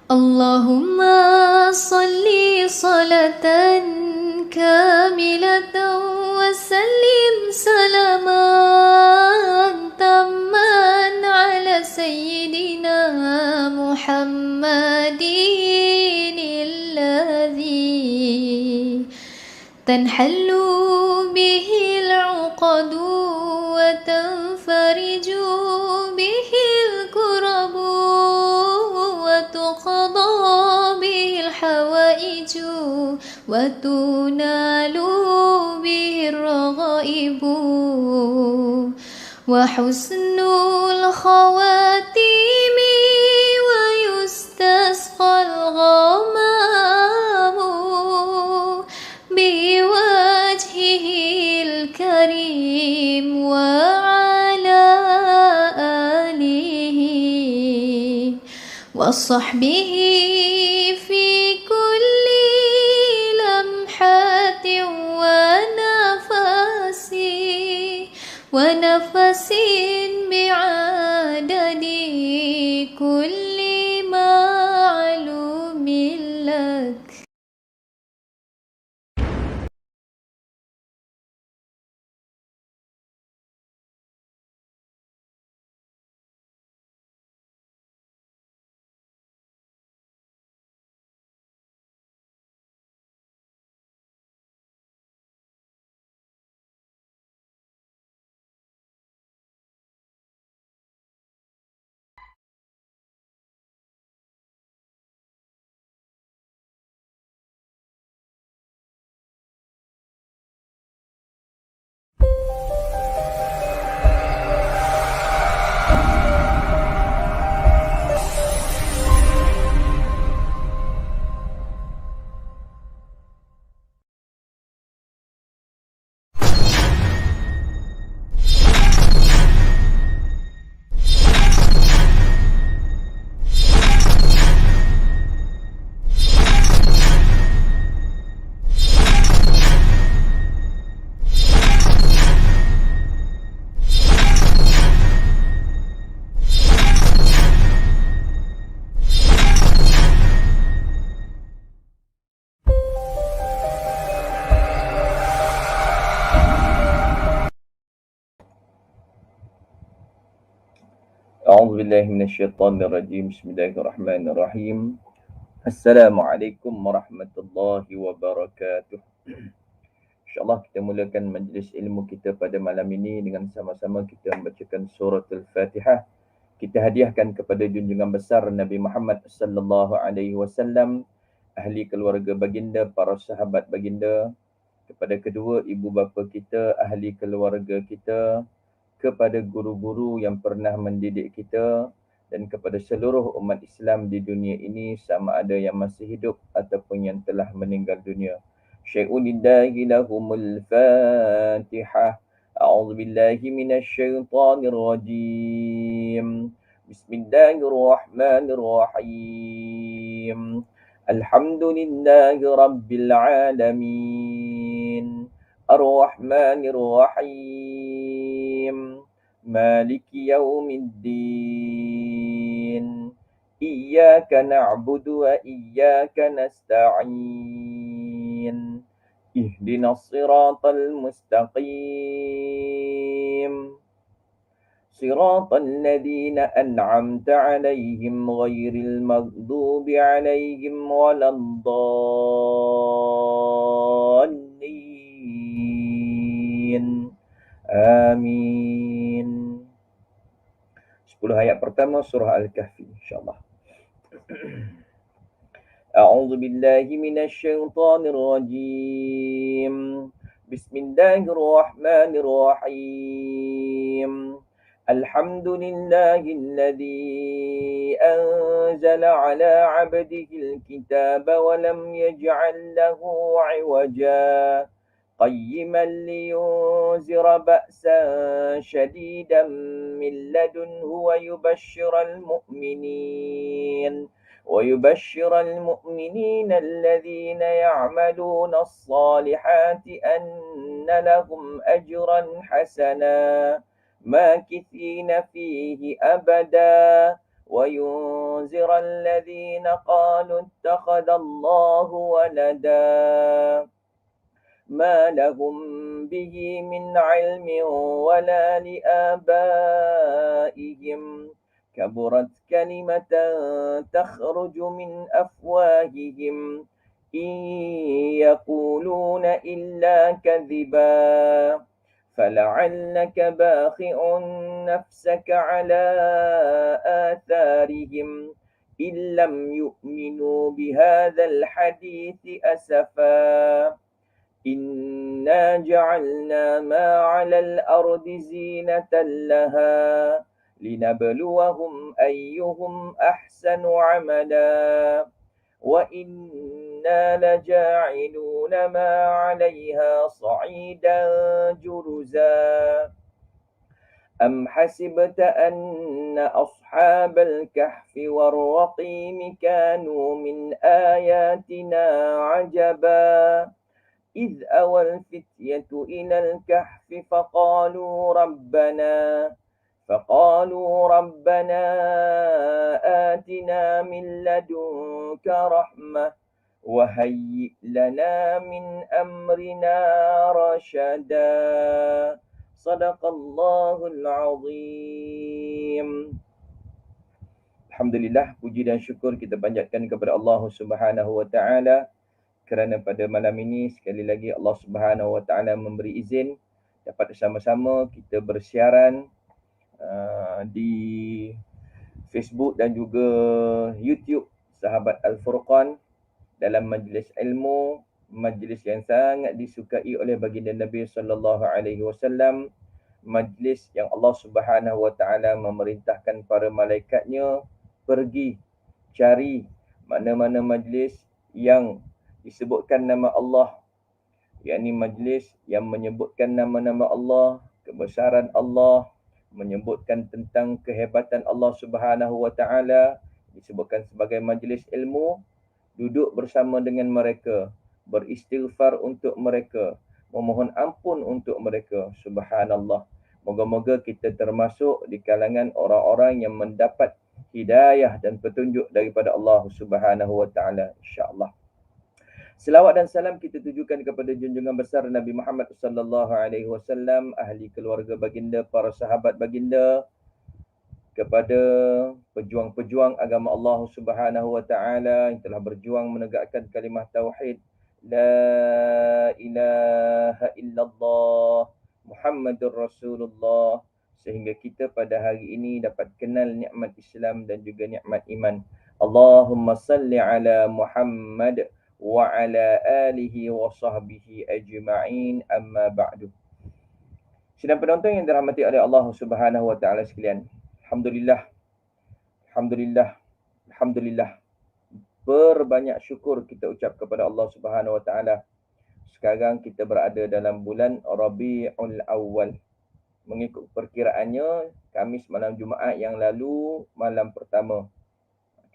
اللهم صل صلاة كاملة وسلم سلاما تاما على سيدنا محمد الذي تنحل به العقد وتنفرج به الكرب وتقضى به الحوائج وتنال به الرغائب وحسن الخواتيم ويستسقى الغمام بوجهه الكريم وعلى آله وصحبه في كل لمحة ونفس بعدد كل معلوم لك. أعوذ بالله من الشيطان الرجيم. بسم الله الرحمن الرحيم. Assalamualaikum warahmatullahi wabarakatuh. InsyaAllah kita mulakan majlis ilmu kita pada malam ini dengan sama-sama kita membacakan surah Al-Fatihah. Kita hadiahkan kepada junjungan besar Nabi Muhammad sallallahu alaihi wasallam, ahli keluarga baginda, para sahabat baginda, kepada kedua ibu bapa kita, ahli keluarga kita, kepada guru-guru yang pernah mendidik kita, dan kepada seluruh umat Islam di dunia ini sama ada yang masih hidup ataupun yang telah meninggal dunia. Syai'ulillahi lahumul Fatihah. A'udzu billahi minasy syaithanir rajim. Bismillahirrahmanirrahim. Alhamdulillahi rabbil alamin. Ar-Rahmanir Rahim. Maliki yaumiddin. Iyyaka na'budu wa iyyaka nasta'in. Ihdinas siratal mustaqim. Siratal ladzina an'amta 'alaihim ghairil maghdubi 'alaihim waladdallin. Amin. 10 ayat pertama surah Al-Kahfi insyaAllah. A'udzu billahi minasy syaithanir rajim. Bismillahirrahmanirrahim. Alhamdulillahilladzi anzala 'ala 'abdihil kitaba wa lam yaj'al lahu 'iwaja. قيما لينذر بأسا شديدا من لدنه ويبشر المؤمنين الذين يعملون الصالحات أن لهم أجرا حسنا ماكثين فيه أبدا وينذر الذين قالوا اتخذ الله ولدا ما لهم به من علم ولا لآبائهم كبرت كلمة تخرج من أفواههم إن يقولون إلا كذبا فلعلك باخع نفسك على آثارهم إن لم يؤمنوا بهذا الحديث أسفا إنا جعلنا ما على الأرض زينة لها لنبلوهم أيهم أحسن عملا وإنا لجاعلون ما عليها صعيدا جرزا أم حسبت أن أصحاب الكهف والرقيم كانوا من آياتنا عجبا إذ أوى الفتية إلى الكهف فقالوا ربنا آتنا من لدنك رحمة وهيئ لنا من أمرنا رشدا صدق الله العظيم. Alhamdulillah, puji dan syukur kita panjatkan kepada Allah Subhanahu wa taala kerana pada malam ini sekali lagi Allah Subhanahu wa taala memberi izin dapat bersama-sama kita bersiaran di Facebook dan juga YouTube Sahabat Al-Furqan dalam majlis ilmu, majlis yang sangat disukai oleh baginda Nabi sallallahu alaihi wasallam, majlis yang Allah Subhanahu wa taala memerintahkan para malaikatnya pergi cari mana-mana majlis yang disebutkan nama Allah, yakni majlis yang menyebutkan nama-nama Allah, kebesaran Allah, menyebutkan tentang kehebatan Allah Subhanahu wa taala, disebutkan sebagai majlis ilmu, duduk bersama dengan mereka, beristighfar untuk mereka, memohon ampun untuk mereka. Subhanallah. Moga-moga kita termasuk di kalangan orang-orang yang mendapat hidayah dan petunjuk daripada Allah Subhanahu wa taala, insya-Allah. Selawat dan salam kita tujukan kepada junjungan besar Nabi Muhammad sallallahu alaihi wasallam, ahli keluarga baginda, para sahabat baginda, kepada pejuang-pejuang agama Allah Subhanahu wa taala yang telah berjuang menegakkan kalimah tauhid la ilaha illallah Muhammadur Rasulullah, sehingga kita pada hari ini dapat kenal nikmat Islam dan juga nikmat iman. Allahumma salli ala Muhammad wa ala alihi wa sahbihi ajma'in, amma ba'du. Sidang penonton yang dirahmati oleh Allah Subhanahu wa taala sekalian, Alhamdulillah, berbanyak syukur kita ucap kepada Allah Subhanahu wa taala. Sekarang kita berada dalam bulan Rabiul Awal. Mengikut perkiraannya, Khamis malam Jumaat yang lalu malam pertama.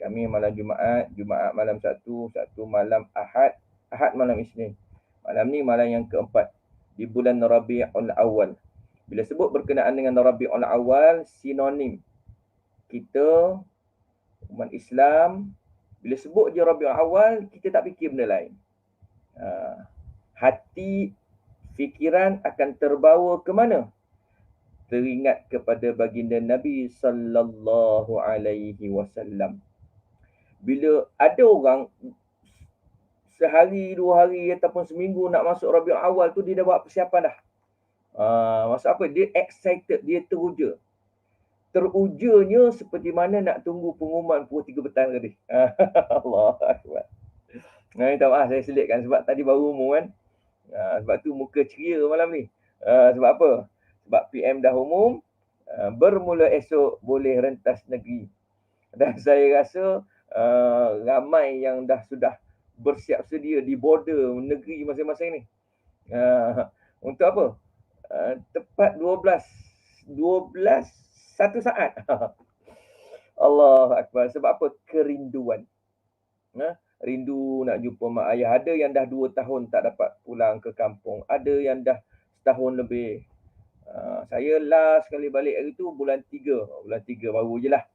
Kami malam Jumaat, Jumaat malam Sabtu, Sabtu malam Ahad, Ahad malam Isnin. Malam ni malam yang keempat di bulan Rabiul Awal. Bila sebut berkenaan dengan Rabiul Awal, sinonim kita, umat Islam, bila sebut je Rabiul Awal, kita tak fikir benda lain. Hati, fikiran akan terbawa ke mana? Teringat kepada baginda Nabi sallallahu alaihi wasallam. Bila ada orang sehari, 2 hari ataupun seminggu nak masuk Rabiul Awal tu, dia dah buat persiapan dah. Maksud apa? Dia excited, dia teruja. Terujanya seperti mana nak tunggu pengumuman pukul 3 petang tadi. Allah Akbar. Minta maaf saya selitkan sebab tadi baru umum kan. Sebab tu muka ceria malam ni. Sebab apa? Sebab PM dah umum, bermula esok boleh rentas negeri. Dan saya rasa ramai yang sudah bersiap sedia di border negeri masing-masing ni. Untuk apa? Tepat 1 saat. Allah Akbar. Sebab apa? Kerinduan. Rindu nak jumpa mak ayah. Ada yang dah 2 tahun tak dapat pulang ke kampung. Ada yang dah setahun lebih. Saya last sekali balik hari tu bulan 3. Bulan 3 baru je lah.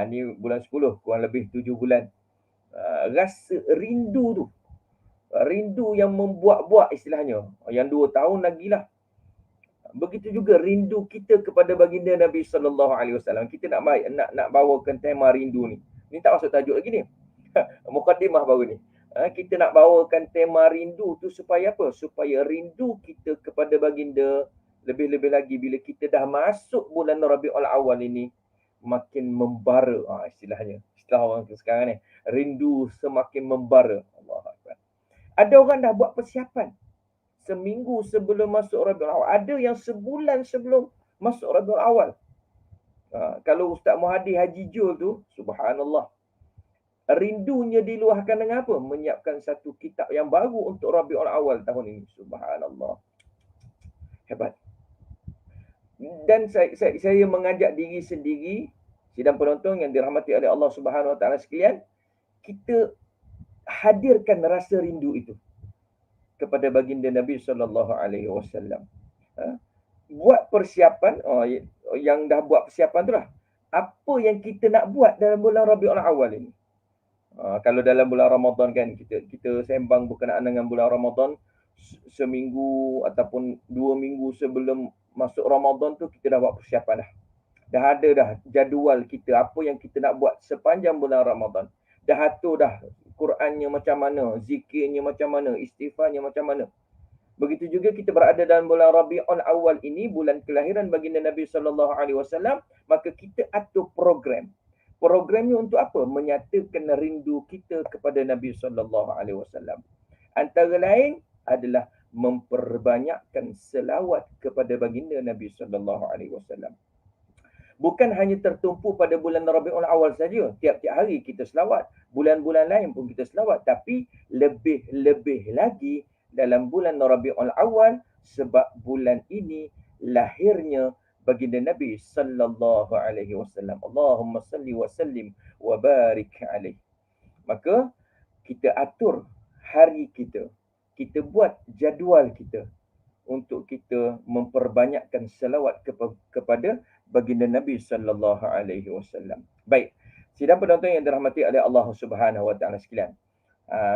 Ni bulan 10, kurang lebih 7 bulan. Rasa rindu tu, rindu yang membuak-buak istilahnya, yang 2 tahun lagi lah. Begitu juga rindu kita kepada baginda Nabi sallallahu alaihi wasallam. Kita nak bawakan tema rindu ni. Ni tak masuk tajuk lagi ni. Mukadimah baru ni. Kita nak bawakan tema rindu tu supaya apa? Supaya rindu kita kepada baginda lebih-lebih lagi bila kita dah masuk bulan Rabiul Awal ini makin membara, istilahnya. Istilah orang sekarang ni, rindu semakin membara. Allahuakbar. Ada orang dah buat persiapan seminggu sebelum masuk Rabiul Awal. Ada yang sebulan sebelum masuk Rabiul Awal. Kalau Ustaz Muhadi Haji Jul tu, subhanallah, rindunya diluahkan dengan apa? Menyiapkan satu kitab yang baru untuk Rabiul Awal tahun ini. Subhanallah. Hebat. Dan saya mengajak diri sendiri, sidang penonton yang dirahmati oleh Allah Subhanahu Wa Taala sekalian, kita hadirkan rasa rindu itu kepada baginda Nabi sallallahu alaihi wasallam. Buat persiapan, yang dah buat persiapan tu lah. Apa yang kita nak buat dalam bulan Rabiul Awal ini? Kalau dalam bulan Ramadan kan, kita sembang berkenaan dengan bulan Ramadan, seminggu ataupun 2 minggu sebelum masuk Ramadan tu kita dah buat persiapan dah. Dah ada dah jadual kita, apa yang kita nak buat sepanjang bulan Ramadan. Dah atur dah Qurannya macam mana, zikirnya macam mana, istighfarnya macam mana. Begitu juga kita berada dalam bulan Rabiul Awal ini, bulan kelahiran baginda Nabi sallallahu alaihi wasallam, maka kita atur program. Programnya untuk apa? Menyatakan rindu kita kepada Nabi sallallahu alaihi wasallam. Antara lain adalah memperbanyakkan selawat kepada baginda Nabi sallallahu alaihi wasallam. Bukan hanya tertumpu pada bulan Rabiul Awal saja, tiap-tiap hari kita selawat, bulan-bulan lain pun kita selawat, tapi lebih-lebih lagi dalam bulan Rabiul Awal, sebab bulan ini lahirnya baginda Nabi sallallahu alaihi wasallam. Allahumma salli wa sallim wa barik alaihi. Maka kita atur hari kita, kita buat jadual kita untuk kita memperbanyakkan selawat kepada baginda Nabi sallallahu alaihi wasallam. Baik, sidang penonton yang dirahmati oleh Allah Subhanahu Wa Taala sekalian.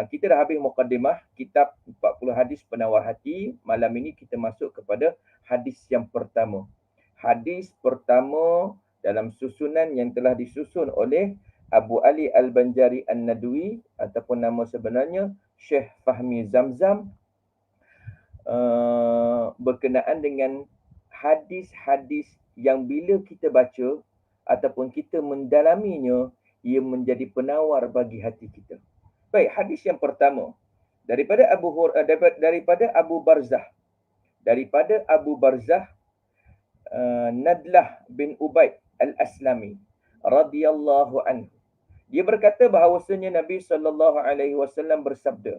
Kita dah habis mukadimah kitab 40 hadis penawar hati. Malam ini kita masuk kepada hadis yang pertama. Hadis pertama dalam susunan yang telah disusun oleh Abu Ali Al-Banjari An-Nadwi ataupun nama sebenarnya Syekh Fahmi Zamzam, berkenaan dengan hadis-hadis yang bila kita baca ataupun kita mendalaminya, ia menjadi penawar bagi hati kita. Baik, hadis yang pertama daripada Abu Barzah. Daripada Abu Barzah, Nadlah bin Ubaid Al-Aslami radhiyallahu anhu. Dia berkata bahawasanya Nabi sallallahu alaihi wasallam bersabda,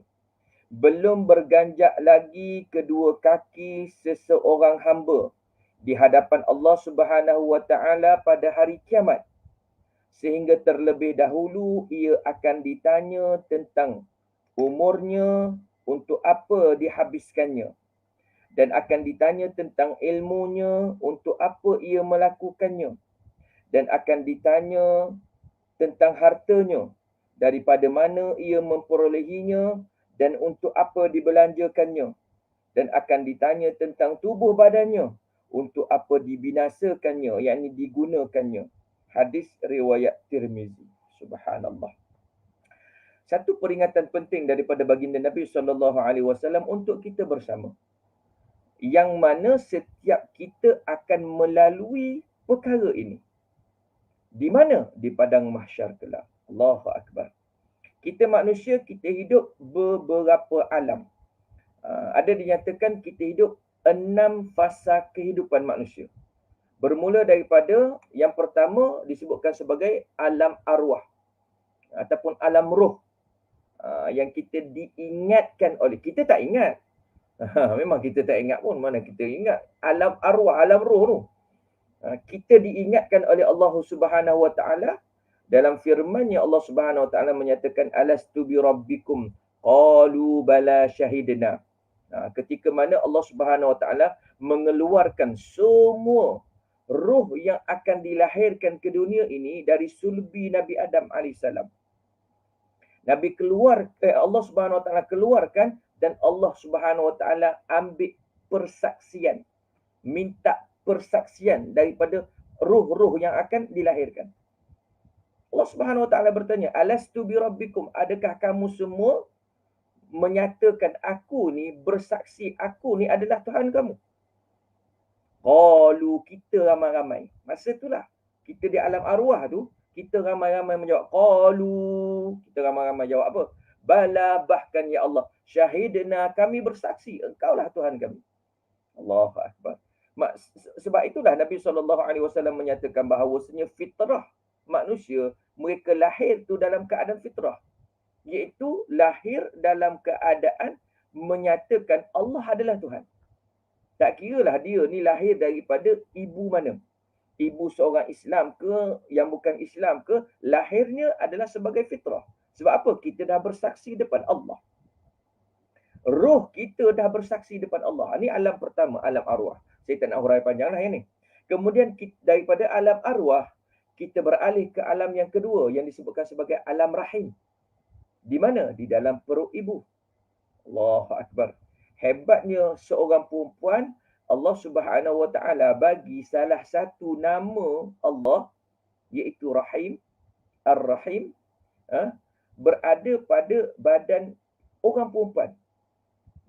belum berganjak lagi kedua kaki seseorang hamba di hadapan Allah Subhanahu Wa Taala pada hari kiamat, sehingga terlebih dahulu ia akan ditanya tentang umurnya, untuk apa dihabiskannya, dan akan ditanya tentang ilmunya, untuk apa ia melakukannya, dan akan ditanya tentang hartanya, daripada mana ia memperolehinya dan untuk apa dibelanjakannya, dan akan ditanya tentang tubuh badannya, untuk apa dibinasakannya, yakni digunakannya. Hadis riwayat Tirmizi. Subhanallah. Satu peringatan penting daripada baginda Nabi SAW untuk kita bersama, yang mana setiap kita akan melalui perkara ini. Di mana? Di padang mahsyar kelak. Allahu Akbar. Kita manusia, kita hidup beberapa alam. Ada dinyatakan kita hidup 6 fasa kehidupan manusia. Bermula daripada yang pertama disebutkan sebagai alam arwah ataupun alam roh, yang kita diingatkan oleh, kita tak ingat. Memang kita tak ingat pun, mana kita ingat. Alam arwah, alam roh tu, kita diingatkan oleh Allah Subhanahu Wa Taala dalam firman-Nya. Allah Subhanahu Wa Taala menyatakan, alastu bi rabbikum qalu bala syahidna. Ketika mana Allah Subhanahu Wa Taala mengeluarkan semua Ruh yang akan dilahirkan ke dunia ini dari sulbi Nabi Adam alaihissalam. Nabi Allah Subhanahu Wa Taala keluarkan dan Allah Subhanahu Wa Taala ambil persaksian, minta persaksian daripada ruh-ruh yang akan dilahirkan. Allah Subhanahu Wa Taala bertanya, "Alastu bi rabbikum? Adakah kamu semua menyatakan aku ni bersaksi aku ni adalah Tuhan kamu?" Qalu, kita ramai-ramai. Masa itulah kita di alam arwah tu, kita ramai-ramai menjawab qalu. Kita ramai-ramai jawab apa? Bala, bahkan ya Allah, syahidna, kami bersaksi engkaulah Tuhan kami. Allahu akbar. Sebab itulah Nabi SAW menyatakan bahawasanya fitrah manusia, mereka lahir tu dalam keadaan fitrah, iaitu lahir dalam keadaan menyatakan Allah adalah Tuhan. Tak kiralah dia ni lahir daripada ibu mana. Ibu seorang Islam ke, yang bukan Islam ke, lahirnya adalah sebagai fitrah. Sebab apa? Kita dah bersaksi depan Allah. Roh kita dah bersaksi depan Allah. Ini alam pertama, alam arwah. Saya tak nak hurai panjang lah yang ni. Kemudian daripada alam arwah, kita beralih ke alam yang kedua yang disebutkan sebagai alam rahim. Di mana? Di dalam perut ibu. Allahu akbar. Hebatnya seorang perempuan, Allah Subhanahu Wa Taala bagi salah satu nama Allah, iaitu Rahim, Ar-Rahim, berada pada badan orang perempuan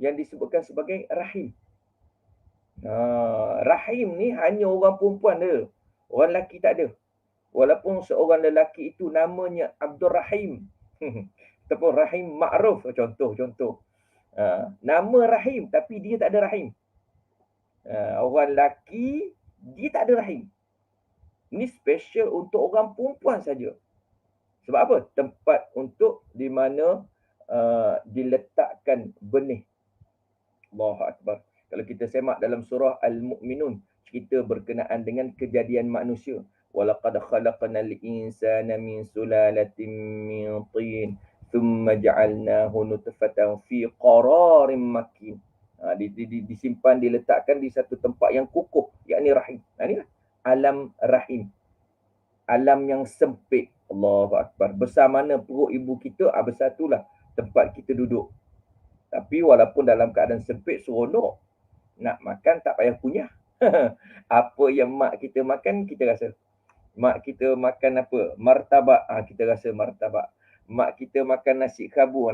yang disebutkan sebagai Rahim. Rahim ni hanya orang perempuan dia, orang lelaki tak ada. Walaupun seorang lelaki itu namanya Abdul Rahim ataupun Rahim Ma'ruf, contoh. Nama Rahim tapi dia tak ada rahim. Orang lelaki dia tak ada rahim. Ini special untuk orang perempuan saja. Sebab apa? Tempat untuk di mana diletakkan benih. Allahu akbar. Kalau kita semak dalam surah Al-Mu'minun, cerita berkenaan dengan kejadian manusia. Walaqad khalaqnal insana min sulalatin min tin. Thumma ja'alnahu nutfatan fi qararin makin. Disimpan, diletakkan di satu tempat yang kukuh, yakni rahim. Inilah alam rahim. Alam yang sempit. Allahu akbar. Besar mana perut ibu kita, besar itulah tempat kita duduk. Tapi walaupun dalam keadaan sempit, seronok. Nak makan tak payah kunyah. Apa yang mak kita makan, kita rasa. Mak kita makan apa? Martabak, kita rasa martabak. Mak kita makan nasi khabu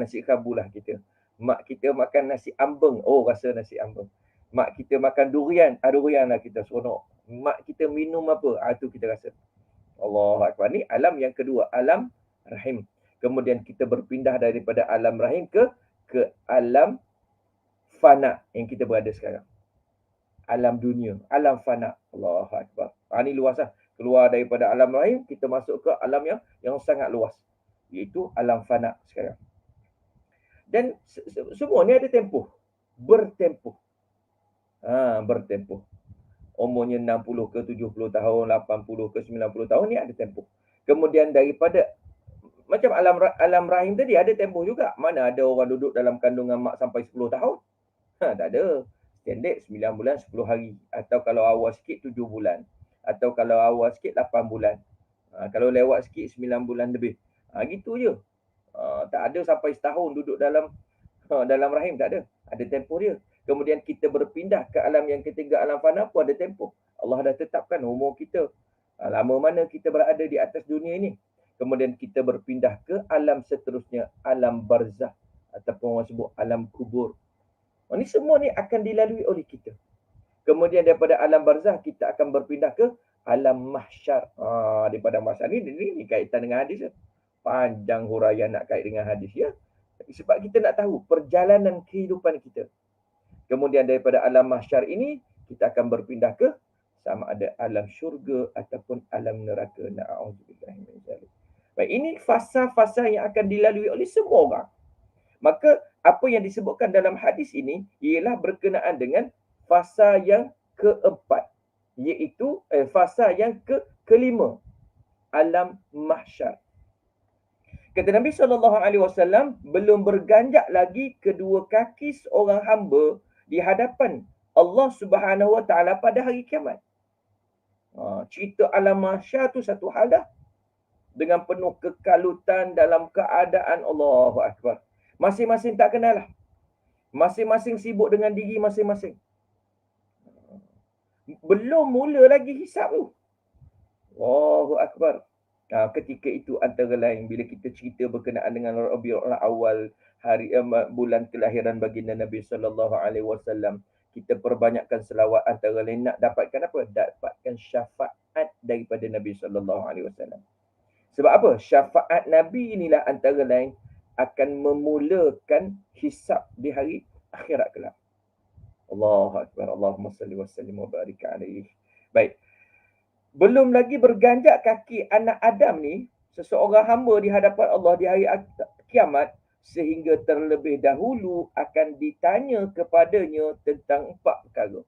lah kita. Mak kita makan nasi ambeng, rasa nasi ambeng. Mak kita makan durian, durian lah kita seronok. Mak kita minum apa, tu kita rasa. Allahu akbar. Ni alam yang kedua, alam rahim. Kemudian kita berpindah daripada alam rahim ke alam fana yang kita berada sekarang. Alam dunia, alam fana. Allahu akbar. Ni luas lah. Keluar daripada alam rahim, kita masuk ke alam yang sangat luas, iaitu alam fana sekarang. Dan semua ni ada tempoh. Bertempoh. Bertempoh. Umurnya 60 ke 70 tahun, 80 ke 90 tahun ni ada tempoh. Kemudian daripada macam alam rahim tadi ada tempoh juga. Mana ada orang duduk dalam kandungan mak sampai 10 tahun? Tak ada. Standard 9 bulan 10 hari. Atau kalau awal sikit 7 bulan. Atau kalau awal sikit 8 bulan. Kalau lewat sikit 9 bulan lebih. Gitu je. Tak ada sampai setahun duduk dalam rahim, tak ada. Ada tempoh dia. Kemudian kita berpindah ke alam yang ketiga, alam fana pun ada tempoh. Allah dah tetapkan umur kita. Lama mana kita berada di atas dunia ini. Kemudian kita berpindah ke alam seterusnya, alam barzah ataupun orang sebut alam kubur. Ini semua ni akan dilalui oleh kita. Kemudian daripada alam barzah kita akan berpindah ke alam mahsyar. Daripada mahsyar ni kaitan dengan hadis. Panjang huraian nak kait dengan hadis ya. Sebab kita nak tahu perjalanan kehidupan kita. Kemudian daripada alam mahsyar ini kita akan berpindah ke sama ada alam syurga ataupun alam neraka. Na'udzubillah min dzalik. Baik, ini fasa-fasa yang akan dilalui oleh semua orang. Maka apa yang disebutkan dalam hadis ini ialah berkenaan dengan fasa yang keempat, iaitu fasa yang kelima, alam mahsyar. Kata Nabi SAW, belum berganjak lagi kedua kaki seorang hamba di hadapan Allah Subhanahu Wa Taala pada hari kiamat. Cerita alam mahsyar tu satu hal dah. Dengan penuh kekalutan dalam keadaan Allahu Akbar. Masing-masing tak kenal lah. Masing-masing sibuk dengan diri masing-masing. Belum mula lagi hisap tu. Allahu Akbar. Ketika itu antara lain bila kita cerita berkenaan dengan Rabiul Awal, bulan kelahiran baginda Nabi sallallahu alaihi wasallam, kita perbanyakkan selawat, antara lain nak dapatkan apa? Dapatkan syafaat daripada Nabi sallallahu alaihi wasallam. Sebab apa? Syafaat Nabi inilah antara lain akan memulakan hisap di hari akhirat kelak. Allahu Akbar. Allahumma salli wa sallim wa barik alaihi. Baik. Belum lagi berganjak kaki anak Adam ni, seseorang hamba di hadapan Allah di hari kiamat, sehingga terlebih dahulu akan ditanya kepadanya tentang 4 perkara.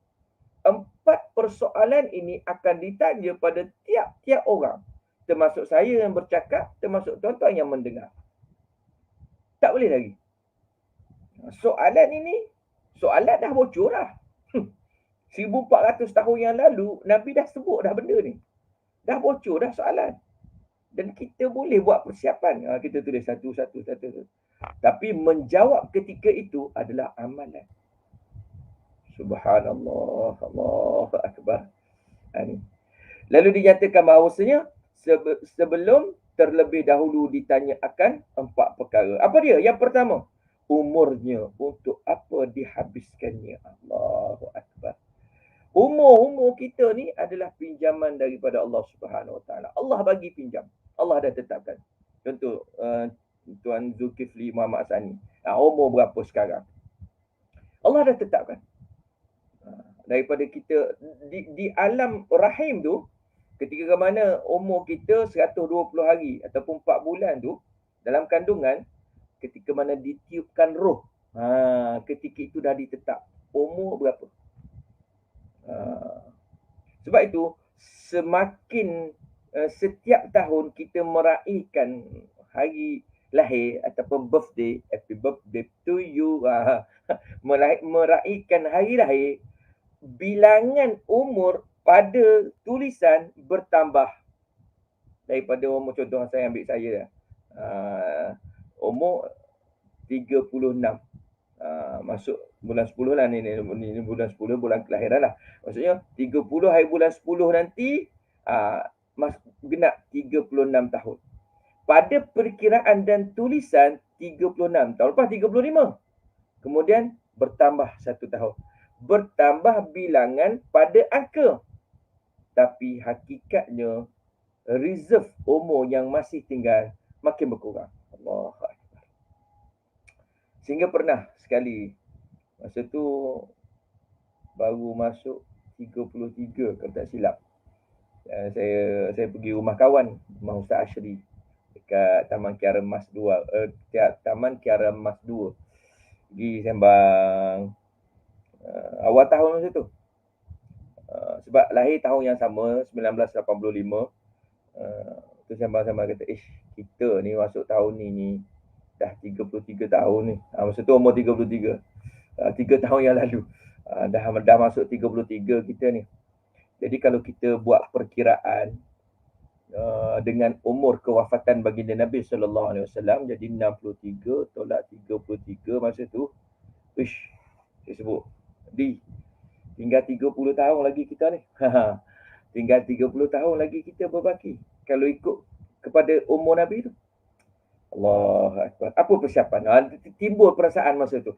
4 persoalan ini akan ditanya pada tiap-tiap orang. Termasuk saya yang bercakap, termasuk tuan-tuan yang mendengar. Tak boleh lagi. Soalan ini, soalan dah bocor lah. 1400 tahun yang lalu, Nabi dah sebut dah benda ni. Dah bocor dah soalan. Dan kita boleh buat persiapan. Kita tulis satu-satu. Tapi menjawab ketika itu adalah amalan. Subhanallah. Allahu Akbar. Lalu dinyatakan bahawasanya sebelum terlebih dahulu ditanya akan 4 perkara. Apa dia? Yang pertama, umurnya untuk apa dihabiskannya. Allahu Akbar. Umur kita ni adalah pinjaman daripada Allah Subhanahu Wa Taala. Allah bagi pinjam. Allah dah tetapkan. Contoh Tuan Zulkifli Muhammad Sani. Umur berapa sekarang? Allah dah tetapkan. Daripada kita di alam rahim tu, ketika mana umur kita 120 hari ataupun 4 bulan tu, dalam kandungan, ketika mana ditiupkan roh, ketika itu dah ditetap umur berapa. Sebab itu semakin setiap tahun kita meraihkan hari lahir ataupun birthday, happy birthday to you, meraihkan hari lahir, bilangan umur pada tulisan bertambah daripada umur. Contoh saya ambil saya, umur 36, masuk bulan 10 lah ni bulan 10, bulan kelahiran lah. Maksudnya 30 hari bulan 10 nanti genap 36 tahun. Pada perkiraan dan tulisan 36 tahun lepas 35. Kemudian bertambah 1 tahun. Bertambah bilangan pada angka. Tapi hakikatnya reserve umur yang masih tinggal makin berkurang. Allah. Sehingga pernah sekali, masa tu baru masuk 33 kalau tak silap. Saya pergi rumah kawan, rumah Ustaz Ashri dekat Taman Kiara Mas 2, Taman Kiara Mas 2. Pergi sembang awal tahun masa tu. Sebab lahir tahun yang sama, 1985. Tu sembang-sembang kata, kita ni masuk tahun ni dah 33 tahun ni. Masa tu umur 33. 3 tahun yang lalu. Dah masuk 33 kita ni. Jadi kalau kita buat perkiraan dengan umur kewafatan baginda Nabi sallallahu alaihi wasallam, jadi 63 tolak 33 masa tu, saya sebut, tinggal 30 tahun lagi kita ni. Tinggal 30 tahun lagi kita berbaki kalau ikut kepada umur Nabi tu. Allah Akbar. Apa persiapan? Timbul perasaan masa tu.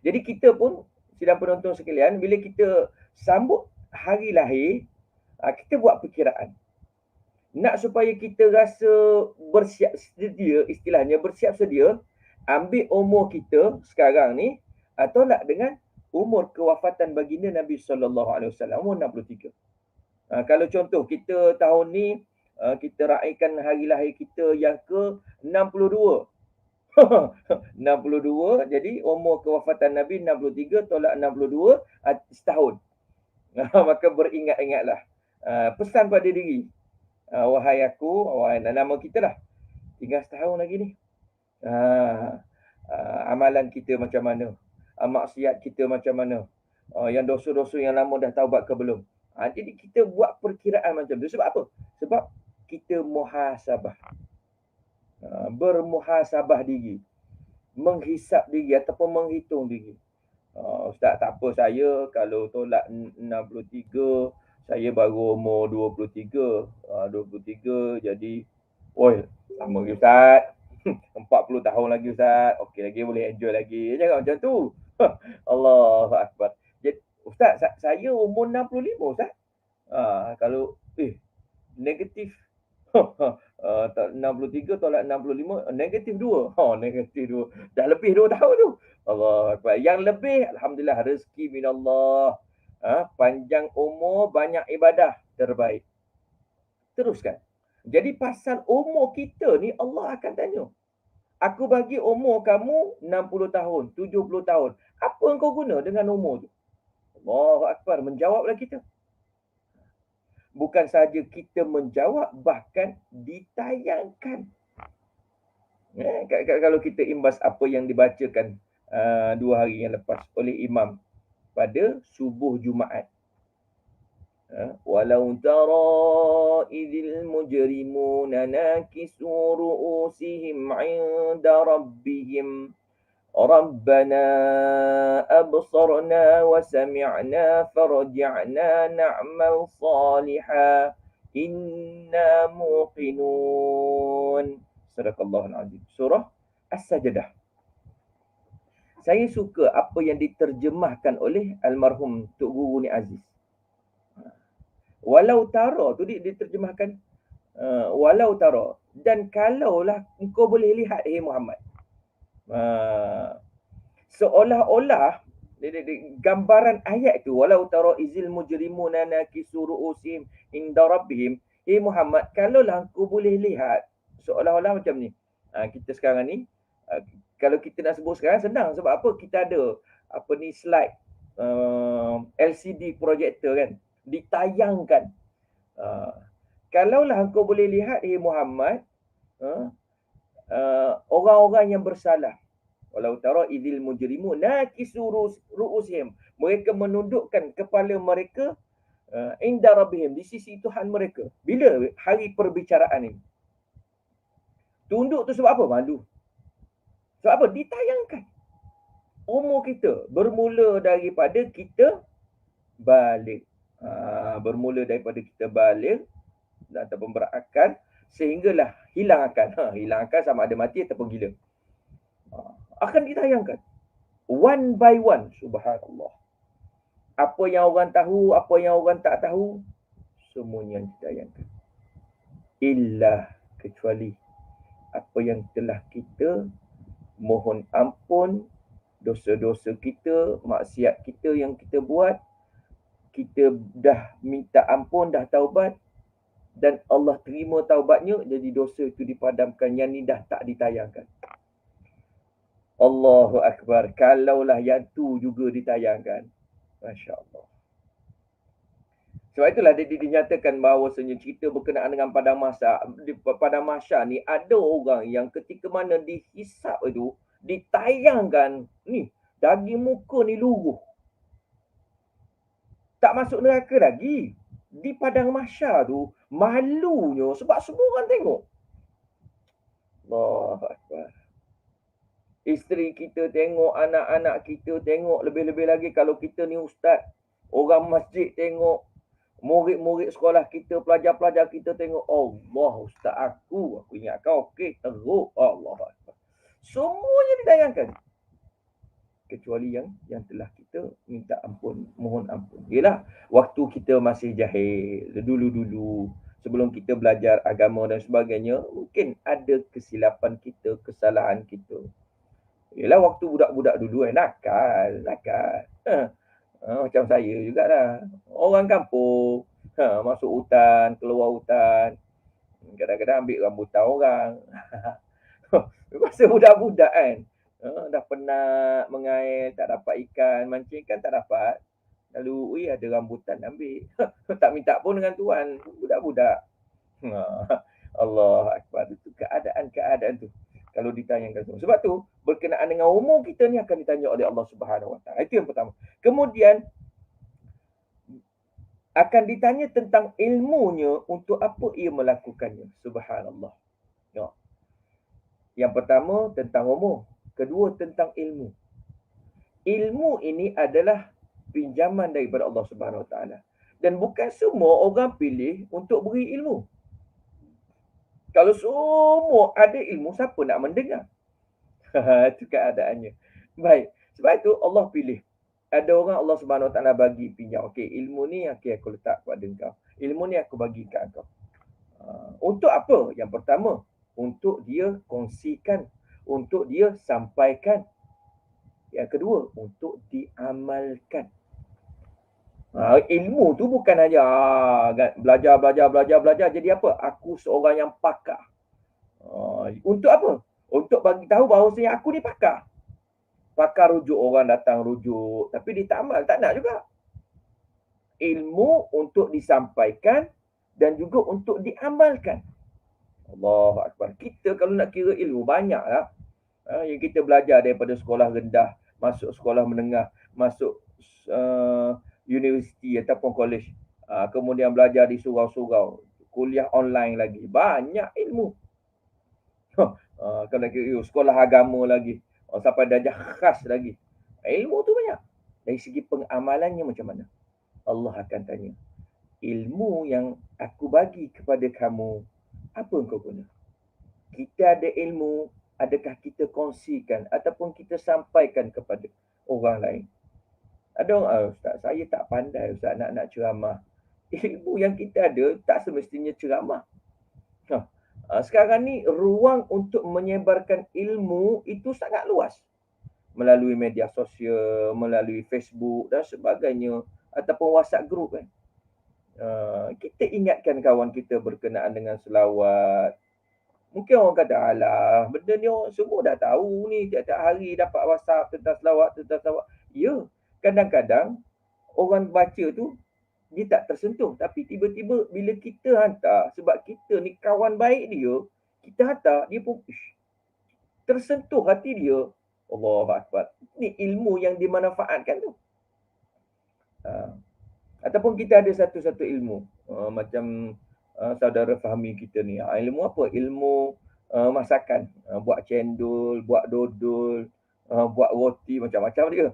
Jadi kita pun, sidang penonton sekalian, bila kita sambut hari lahir, kita buat perkiraan. Nak supaya kita rasa bersiap sedia, istilahnya bersiap sedia, ambil umur kita sekarang ni, tolak dengan umur kewafatan baginda Nabi SAW, umur 63. Kalau contoh kita tahun ni, kita raikan hari lahir kita yang ke-62. 62, jadi umur kewafatan Nabi 63 tolak 62, setahun. Maka beringat-ingatlah. Pesan pada diri. Wahai aku, wahai nama kita lah. Tinggal setahun lagi ni. Amalan kita macam mana? Maksiat kita macam mana? Yang dosa-dosa yang lama dah taubat ke belum? Jadi kita buat perkiraan macam tu. Sebab apa? Sebab kita muhasabah. Bermuhasabah diri. Menghisap diri ataupun menghitung diri. Ustaz, tak apa saya kalau tolak 63, saya baru umur 23. 23 jadi, oi, lama lagi Ustaz. 40 tahun lagi Ustaz. Okey lagi, boleh enjoy lagi. Jangan macam tu. Allahu Akbar. Jadi, Ustaz, saya umur 65 Ustaz. Kalau negatif 63 tolak 65, negatif 2. Negatif 2. Dah lebih 2 tahun tu. Allah Akbar. Yang lebih, Alhamdulillah, rezeki minallah. Panjang umur, banyak ibadah, terbaik. Teruskan. Jadi pasal umur kita ni Allah akan tanya. Aku bagi umur kamu 60 tahun, 70 tahun. Apa engkau guna dengan umur tu? Allahu Akbar. Menjawablah kita. Bukan sahaja kita menjawab, bahkan ditayangkan. Kalau kita imbas apa yang dibacakan 2 hari yang lepas oleh imam pada subuh Jumaat. Walau tara idil mujrimuna nakisu ru'usihim 'inda rabbihim ربنا أبصرنا وسمعنا فرجعنا نعمل صالحا إنا موقنون. Surah Al-Azim. Surah As-Sajdah. Saya suka apa yang diterjemahkan oleh almarhum Tok Guru ni Aziz. Walau tara tu diterjemahkan walau tara, dan kalaulah engkau boleh lihat Muhammad. Seolah-olah gambaran ayat tu, walau tara izil mujrimuna nakisu ru'usihim inda rabbihim, Muhammad, kalaulah engkau boleh lihat, seolah-olah macam ni. Kita sekarang ni, kalau kita nak sebut sekarang senang. Sebab apa? Kita ada slide LCD projector kan, ditayangkan. Kalaulah engkau boleh lihat Muhammad, orang-orang yang bersalah, walau tara idzil mujrimun nakisu ru'usihim, mereka menundukkan kepala mereka inda rabbihim, di sisi Tuhan mereka. Bila hari perbicaraan ini? Tunduk tu sebab apa? Malu. Sebab apa? Ditayangkan. Umur kita bermula daripada kita balik. Bermula daripada kita balik ataupun berakal, sehinggalah hilang akal. Hilang akal sama ada mati ataupun gila. Akan ditayangkan one by one. Subhanallah. Apa yang orang tahu, apa yang orang tak tahu, semuanya ditayangkan. Illa, kecuali apa yang telah kita mohon ampun, dosa-dosa kita, maksiat kita yang kita buat, kita dah minta ampun, dah taubat, dan Allah terima taubatnya, jadi dosa itu dipadamkan. Yang ni dah tak ditayangkan. Allahu Akbar. Kalaulah yang tu juga ditayangkan. Masya Allah. Sebab itulah dinyatakan bahawasanya cerita berkenaan dengan padang mahsyar. Di padang mahsyar ni ada orang yang ketika mana dihisap itu, ditayangkan, ni daging muka ni luruh. Tak masuk neraka lagi. Di padang mahsyar tu malunya sebab semua orang tengok. Allahu Akbar. Isteri kita tengok, anak-anak kita tengok, lebih-lebih lagi kalau kita ni ustaz, orang masjid tengok, murid-murid sekolah kita, pelajar-pelajar kita tengok. Allah, ustaz aku ingat kau, okey, teruk. Allah Akbar. Semuanya ditayangkan. Kecuali yang telah kita minta ampun, mohon ampun. Yalah, waktu kita masih jahil, dulu-dulu, sebelum kita belajar agama dan sebagainya, mungkin ada kesilapan kita, kesalahan kita. Yalah, waktu budak-budak dulu nakal. Macam saya jugalah. Orang kampung, masuk hutan, keluar hutan, kadang-kadang ambil rambutan orang. Masa budak-budak kan, dah penat mengail, tak dapat ikan, mancing ikan tak dapat. Lalu, ada rambutan ambil. Tak minta pun dengan tuan, budak-budak. Allah Akbar. Itu keadaan-keadaan tu. Kalau ditayangkan semua. Sebab tu, berkenaan dengan umur kita ni akan ditanya oleh Allah Subhanahu Wa Taala. Itu yang pertama. Kemudian, akan ditanya tentang ilmunya untuk apa ia melakukannya. Subhanallah. Ya. Yang pertama tentang umur, kedua tentang ilmu. Ilmu ini adalah pinjaman daripada Allah Subhanahu Wa Taala. Dan bukan semua orang pilih untuk beri ilmu. Kalau semua ada ilmu, siapa nak mendengar? Itu keadaannya. Baik. Sebab itu Allah pilih. Ada orang Allah Subhanahu Wa Taala bagi pinjam. Okey, ilmu ni aku letak kepada engkau. Ilmu ni aku bagi kat engkau. Untuk apa? Yang pertama, untuk dia kongsikan, untuk dia sampaikan. Yang kedua, untuk diamalkan. Ilmu tu bukan hanya belajar jadi apa? Aku seorang yang pakar. Untuk apa? Untuk bagi tahu bahawasanya aku ni pakar. Pakar rujuk, orang datang rujuk, tapi dia tak amal, tak nak juga. Ilmu untuk disampaikan dan juga untuk diamalkan. Allahu Akbar. Kita kalau nak kira ilmu, banyaklah. Yang kita belajar daripada sekolah rendah, masuk sekolah menengah, masuk universiti ataupun college. Kemudian belajar di surau-surau, kuliah online lagi. Banyak ilmu. Kalau nak kira sekolah agama lagi, sampai darjah khas lagi. Ilmu tu banyak. Dari segi pengamalannya macam mana? Allah akan tanya. Ilmu yang aku bagi kepada kamu, apa engkau guna? Kita ada ilmu, adakah kita kongsikan ataupun kita sampaikan kepada orang lain? Ada orang, Ustaz, saya tak pandai Ustaz nak ceramah. Ilmu yang kita ada tak semestinya ceramah. Sekarang ni ruang untuk menyebarkan ilmu itu sangat luas. Melalui media sosial, melalui Facebook dan sebagainya, ataupun WhatsApp group kan. Kita ingatkan kawan kita berkenaan dengan selawat. Mungkin orang kata, alah, benda ni orang semua dah tahu ni, tiap-tiap hari dapat WhatsApp tentang selawat. Ya, kadang-kadang orang baca tu dia tak tersentuh, tapi tiba-tiba bila kita hantar, sebab kita ni kawan baik dia, kita hantar, dia pun tersentuh hati dia. Allahu Akbar. Ni ilmu yang dimanfaatkan tu. Ataupun kita ada satu-satu ilmu, macam saudara Fahmi kita ni. Ilmu apa? Ilmu masakan. Buat cendol, buat dodol, buat roti, macam-macam dia.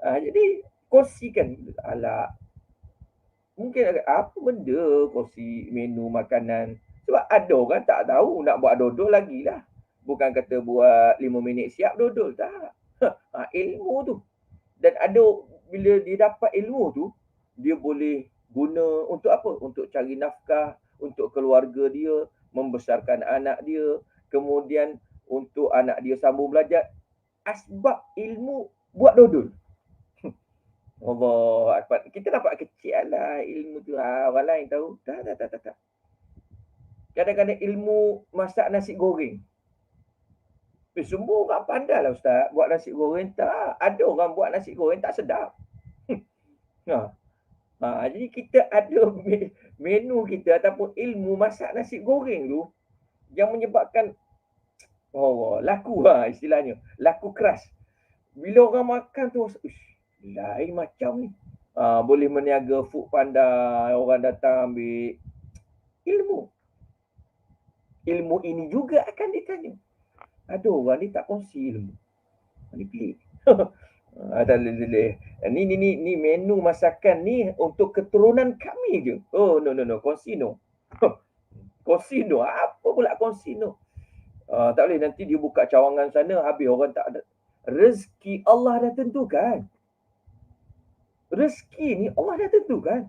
Jadi kongsikan. Alah, mungkin apa benda kongsi menu makanan. Sebab ada orang tak tahu nak buat dodol lagi lah. Bukan kata buat 5 minit siap dodol. Tak. Ilmu tu. Dan ada, bila dia dapat ilmu tu, dia boleh guna untuk apa? Untuk cari nafkah, untuk keluarga dia, membesarkan anak dia, kemudian untuk anak dia sambung belajar. Asbab ilmu buat dodol. Allah Akbar. Kita dapat kecil lah ilmu tu. Orang lain tahu. Tak. Kadang-kadang ilmu masak nasi goreng. Semua orang pandai lah Ustaz. Buat nasi goreng tak. Ada orang buat nasi goreng tak sedap. Jadi kita ada menu kita ataupun ilmu masak nasi goreng tu yang menyebabkan laku istilahnya. Laku keras. Bila orang makan tu, lain macam ni. Boleh meniaga food panda, orang datang ambil. Ilmu ini juga akan ditanya. Ada orang ni tak kongsi ilmu. Ni pelik. Ni menu masakan ni untuk keturunan kami je. No. Kongsi no. Kongsi no. Apa pula kongsi no? Tak boleh, nanti dia buka cawangan sana, habis orang tak ada. Rezeki Allah dah tentukan. Rezeki ni Allah dah tentukan.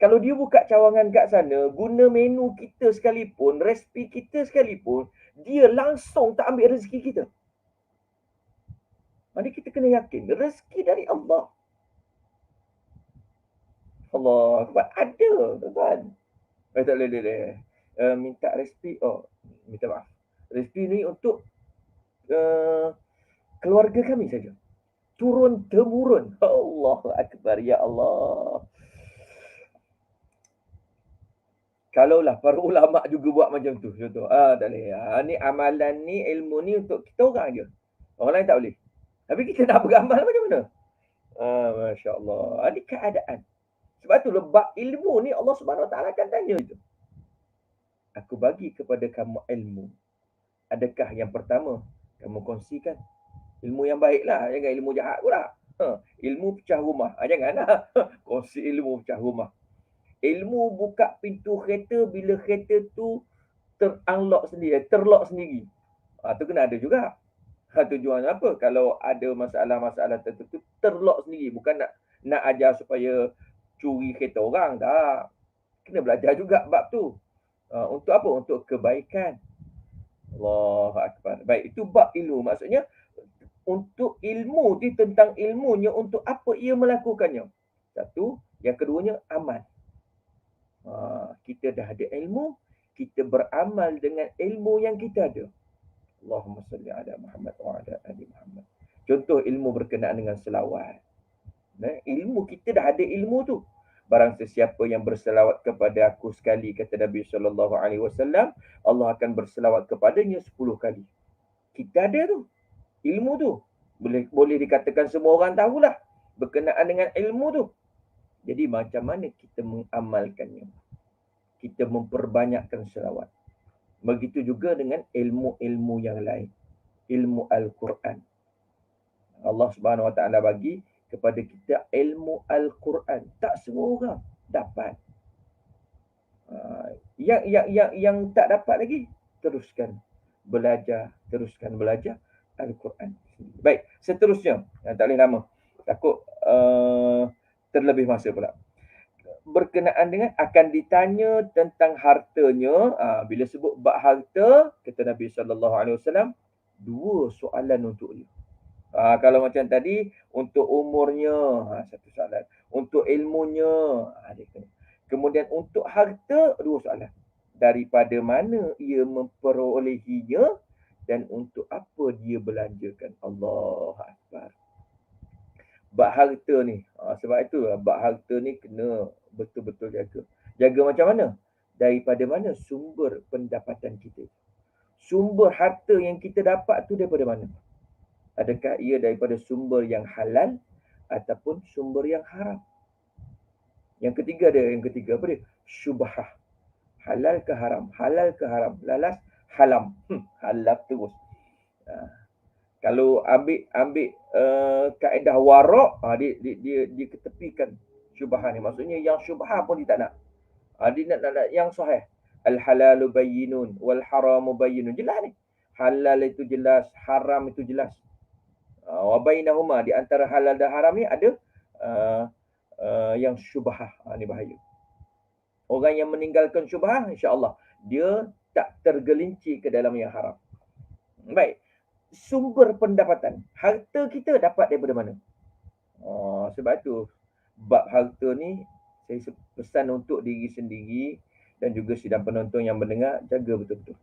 Kalau dia buka cawangan kat sana, guna menu kita sekalipun, resipi kita sekalipun, dia langsung tak ambil rezeki kita. Mari kita kena yakin, rezeki dari Allah. Allah, ada tuan. Tak boleh. Minta resipi, minta maaf. Resipi ni untuk keluarga kami saja. Turun temurun. Allahu Akbar, ya Allah. Kalaulah para ulama juga buat macam tu, contoh. Tak boleh. Ni amalan ni, ilmu ni untuk kita orang je. Orang lain tak boleh. Tapi kita nak beramal macam mana? Masya Allah. Ini keadaan. Sebab tu lebak ilmu ni Allah Subhanahu Wa Taala akan tanya itu. Aku bagi kepada kamu ilmu. Adakah yang pertama kamu kongsikan? Ilmu yang baiklah, jangan ilmu jahat pula. Ilmu pecah rumah. Janganlah kongsi ilmu pecah rumah. Ilmu buka pintu kereta bila kereta tu terlock sendiri. Tu kena ada juga. Tujuannya apa? Kalau ada masalah-masalah tertentu terlock sendiri, bukan nak ajar supaya curi kereta orang, tak. Kena belajar juga bab tu. Untuk apa? Untuk kebaikan. Allahu Akbar. Baik, itu bab ilmu. Maksudnya untuk ilmu ni, tentang ilmunya untuk apa ia melakukannya. Satu, yang keduanya amal. Kita dah ada ilmu, kita beramal dengan ilmu yang kita ada. Allahumma salli ala Muhammad wa ala ali Muhammad. Contoh ilmu berkenaan dengan selawat. Ilmu, kita dah ada ilmu tu. Barang sesiapa yang berselawat kepada aku sekali, kata Nabi SAW, Allah akan berselawat kepadanya 10 kali. Kita ada tu, ilmu tu. Boleh dikatakan semua orang tahulah berkenaan dengan ilmu tu. Jadi macam mana kita mengamalkannya? Kita memperbanyakkan selawat. Begitu juga dengan ilmu-ilmu yang lain. Ilmu Al-Quran. Allah Subhanahu Wa Taala bagi kepada kita ilmu Al-Quran. Tak semua orang dapat. Yang tak dapat lagi, teruskan belajar Al-Quran. Baik, seterusnya. Tak boleh lama. Takut terlebih masa pula. Berkenaan dengan akan ditanya tentang hartanya. Bila sebut bab harta, kata Nabi SAW, 2 soalan untuk dia. Kalau macam tadi, untuk umurnya, satu soalan. Untuk ilmunya, dia kena. Kemudian untuk harta, 2 soalan. Daripada mana ia memperolehinya dan untuk apa dia belanjakan. Allah Akbar. Bab harta ni, sebab itu bab harta ni kena betul-betul jaga. Jaga macam mana? Daripada mana sumber pendapatan kita? Sumber harta yang kita dapat tu daripada mana? Adakah ia daripada sumber yang halal ataupun sumber yang haram? Yang ketiga apa dia? Syubhah. Halal ke haram? Halal ke haram? Lalas halam. Halal terus. Kalau ambil kaedah warak, dia ketepikan syubhah ni. Maksudnya yang syubhah pun dia tak nak. Dia nak yang sahih. Al-halalu bayyinun wal haramu bayyinun. Jelas ni. Halal itu jelas, haram itu jelas. Wa bainahuma, di antara halal dan haram ni ada yang syubhah. Ni bahaya. Orang yang meninggalkan syubhah, insya-Allah dia tak tergelincir ke dalam yang haram. Baik. Sumber pendapatan. Harta kita dapat daripada mana? Sebab tu bab harta ni saya pesan untuk diri sendiri dan juga sidang penonton yang mendengar, jaga betul-betul.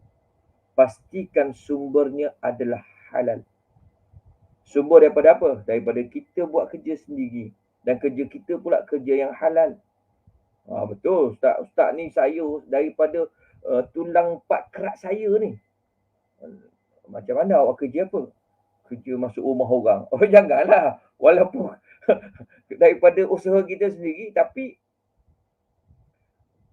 Pastikan sumbernya adalah halal. Sumber daripada apa? Daripada kita buat kerja sendiri. Dan kerja kita pula kerja yang halal. Betul. Ustaz ni saya daripada tulang 4 kerat saya ni. Macam mana awak kerja apa? Kerja masuk rumah orang. Janganlah. Walaupun daripada usaha kita sendiri, tapi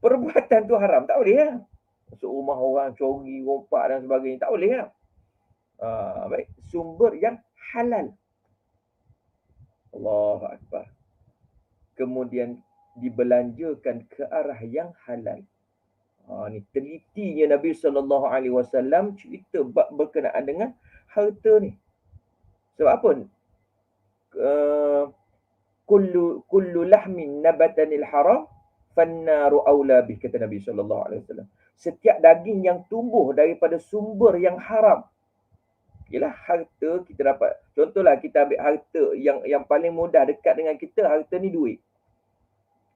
perbuatan tu haram. Tak boleh lah. Masuk rumah orang, curi, rompak dan sebagainya. Tak boleh lah. Baik. Sumber yang halal. Allahu Akbar. Kemudian dibelanjakan ke arah yang halal. Ni telitinya Nabi SAW cerita berkenaan dengan harta ni. Sebab apa? Kullu lahmin nabatanil haram fannaru aula bih, kata Nabi SAW. Setiap daging yang tumbuh daripada sumber yang haram. Ialah harta kita dapat. Contohlah kita ambil harta yang paling mudah dekat dengan kita, harta ni duit.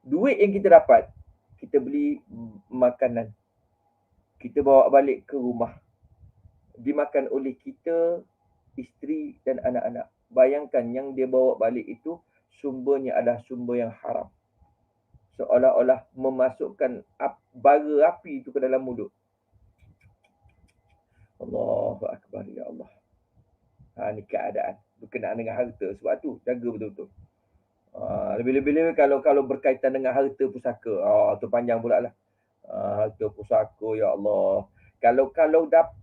Duit yang kita dapat, kita beli makanan. Kita bawa balik ke rumah. Dimakan oleh kita, isteri dan anak-anak. Bayangkan yang dia bawa balik itu sumbernya adalah sumber yang haram. Seolah-olah memasukkan bara api itu ke dalam mulut. Allahu Akbar, ya Allah. Ni keadaan berkenaan dengan harta. Sebab tu jaga betul-betul. Lebih-lebih kalau berkaitan dengan harta pusaka. Tu panjang pula lah. Harta pusaka, ya Allah. Kalau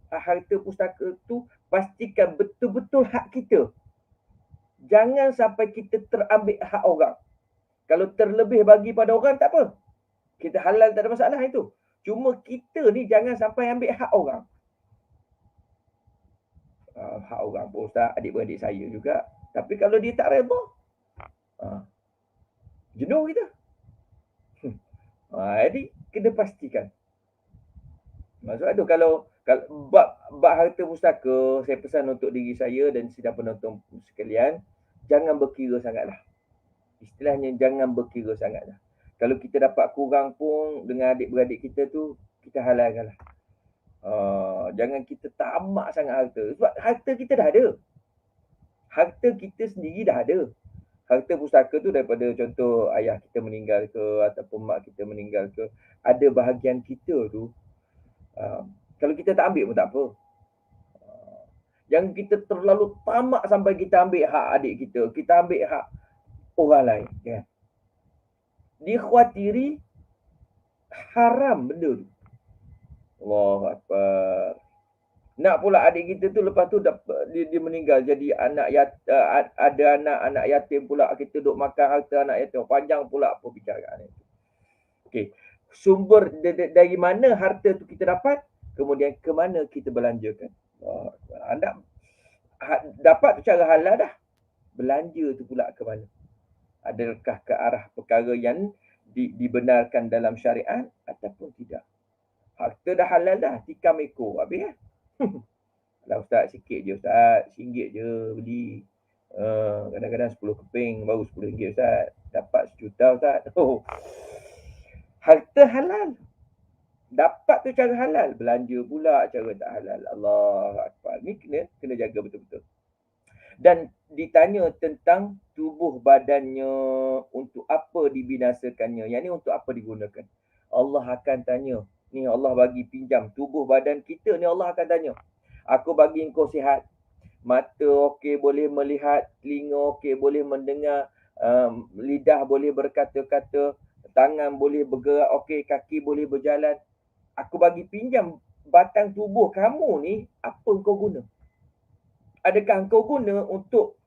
harta pusaka tu pastikan betul-betul hak kita. Jangan sampai kita terambil hak orang. Kalau terlebih bagi pada orang tak apa. Kita halal tak ada masalah itu. Cuma kita ni jangan sampai ambil hak orang. Hak orang pun Ustaz, adik-beradik saya juga. Tapi kalau dia tak redha, jenuh kita. Jadi kena pastikan. Maksud tu kalau bab harta pustaka, saya pesan untuk diri saya dan sidang penonton sekalian, jangan berkira sangatlah. Istilahnya jangan berkira sangatlah. Kalau kita dapat kurang pun dengan adik-beradik kita tu, kita halalkanlah. Jangan kita tamak sangat harta. Sebab harta kita dah ada. Harta kita sendiri dah ada. Harta pustaka tu daripada contoh ayah kita meninggal ke ataupun mak kita meninggal ke, ada bahagian kita tu. Kalau kita tak ambil pun tak apa. Jangan kita terlalu tamak sampai kita ambil hak adik kita ambil hak orang lain. Ya. Dikhawatiri haram benda tu. Allahu Akbar. Nak pula adik kita tu lepas tu dia meninggal jadi ada anak yatim pula, kita duk makan harta anak yatim. Panjang pula perbicaraan itu. Okey. Sumber dari mana harta tu kita dapat, kemudian ke mana kita belanjakan. Anda dapat tu cara halal dah. Belanja tu pula ke mana? Adakah ke arah perkara yang dibenarkan dalam syariat ataupun tidak? Harta dah halal dah, tikam ekor. Habis kan? Lah Ustaz, sikit je Ustaz. RM1 je beli. Kadang-kadang 10 keping baru RM10 Ustaz. Dapat sejuta Ustaz. Harta halal. Dapat tu cara halal. Belanja pula cara tak halal. Allahu Akbar. Ni kena jaga betul-betul. Dan ditanya tentang tubuh badannya untuk apa dibinasakannya. Yang ni untuk apa digunakan. Allah akan tanya. Ni Allah bagi pinjam tubuh badan kita ni, Allah akan tanya. Aku bagi engkau sihat. Mata okey boleh melihat, telinga okey boleh mendengar, lidah boleh berkata-kata, tangan boleh bergerak okey, kaki boleh berjalan. Aku bagi pinjam batang tubuh kamu ni, apa engkau guna? Adakah engkau guna untuk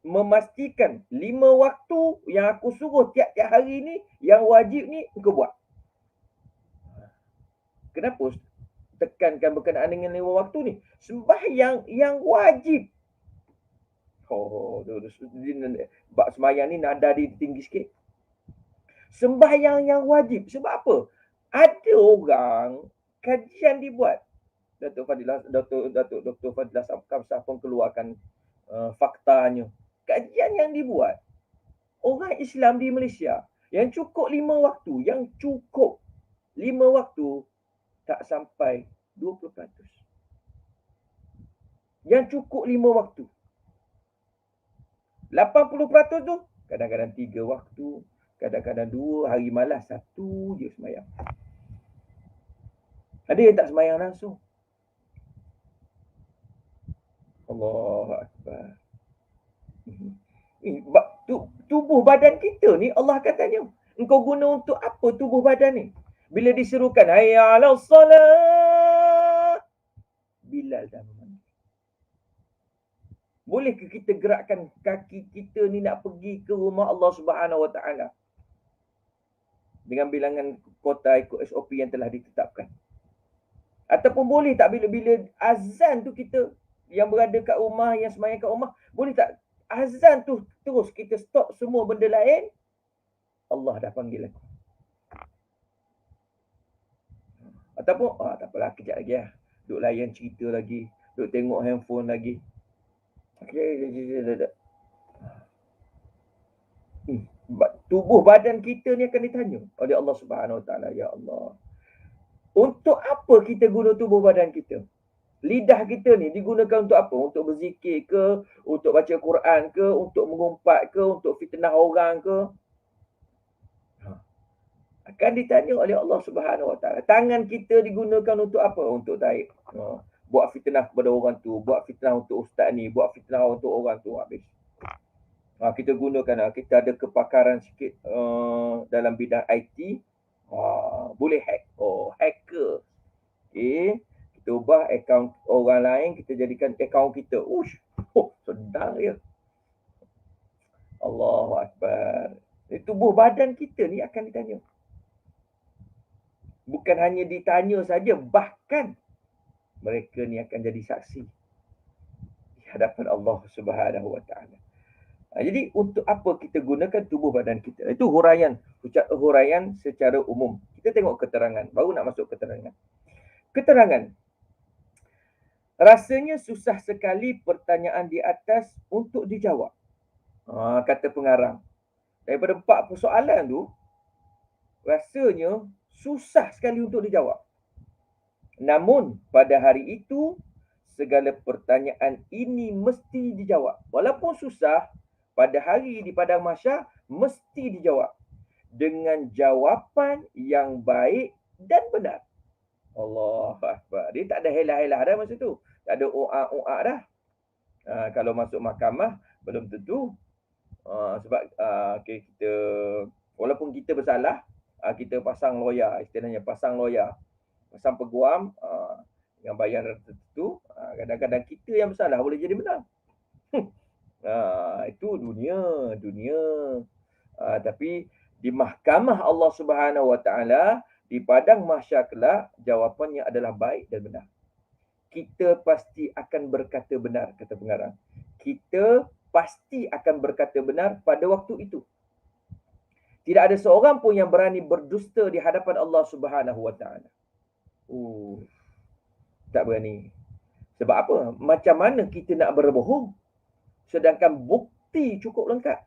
memastikan 5 waktu yang aku suruh tiap-tiap hari ni, yang wajib ni engkau buat? Kenapa tekankan berkenaan dengan 5 waktu ni? Sembahyang yang wajib. Bab sembahyang ni nada dia tinggi sikit. Sembahyang yang wajib. Sebab apa? Ada orang kajian dibuat. Dr. Fadilah Kamsah pun keluarkan faktanya. Kajian yang dibuat orang Islam di Malaysia yang cukup 5 waktu, yang cukup 5 waktu tak sampai 20%. Yang cukup 5 waktu. 80% tu kadang-kadang 3 waktu, kadang-kadang 2, hari malas 1 je sembahyang. Ada yang tak sembahyang langsung. Allahu Akbar. Tubuh badan kita ni Allah akan tanya, engkau guna untuk apa tubuh badan ni? Bila diserukan hayya 'alas salat, Bilal dah memanggil. Bolehkah kita gerakkan kaki kita ni nak pergi ke rumah Allah Subhanahu Wa Taala dengan bilangan kota ikut SOP yang telah ditetapkan? Ataupun boleh tak bila azan tu kita yang berada kat rumah, yang sembahyang kat rumah, boleh tak azan tu terus kita stop semua benda lain? Allah dah panggil aku. Ataupun tak apalah, kejap lagi lah. Duk layan cerita lagi, duk tengok handphone lagi. Tubuh badan kita ni akan ditanya oleh Allah Subhanahu Wa Taala. Ya Allah, untuk apa kita guna tubuh badan kita? Lidah kita ni digunakan untuk apa? Untuk berzikir ke? Untuk baca Quran ke? Untuk mengumpat ke? Untuk fitnah orang ke? Akan ditanya oleh Allah Subhanahu Wa Taala. Tangan kita digunakan untuk apa? Untuk tarik. Buat fitnah kepada orang tu, buat fitnah untuk ustaz ni, buat fitnah untuk orang tu, habis. Kita gunakan, kita ada kepakaran sikit dalam bidang IT, boleh hack. Hacker. Okey, kita ubah akaun orang lain, kita jadikan akaun kita. Sedang ya. Allahu Akbar. Tubuh badan kita ni akan ditanya. Bukan hanya ditanya saja, bahkan mereka ni akan jadi saksi di hadapan Allah Subhanahu Wa Taala. Jadi untuk apa kita gunakan tubuh badan kita? Itu huraian secara umum. Kita tengok keterangan, baru nak masuk keterangan. Keterangan. Rasanya susah sekali pertanyaan di atas untuk dijawab. Kata pengarang. Daripada 4 persoalan tu, rasanya susah sekali untuk dijawab. Namun pada hari itu, segala pertanyaan ini mesti dijawab. Walaupun susah, pada hari di padang mahsyar mesti dijawab dengan jawapan yang baik dan benar. Allahu Akbar. Dia tak ada helah-helah dah masa tu. Tak ada oak-oak dah. Kalau masuk mahkamah, belum tentu. Sebab kita, walaupun kita bersalah, kita pasang lawyer, istilahnya pasang lawyer, pasang peguam dengan bayaran tertentu. Kadang-kadang kita yang bersalah boleh jadi menang. Itu dunia. Tapi di mahkamah Allah Subhanahu Wa Taala, di padang mahsyar kelak, jawapannya adalah baik dan benar. Kita pasti akan berkata benar, kata pengarang. Kita pasti akan berkata benar pada waktu itu. Tidak ada seorang pun yang berani berdusta di hadapan Allah Subhanahu Wa Taala. Tak berani. Sebab apa? Macam mana kita nak berbohong sedangkan bukti cukup lengkap?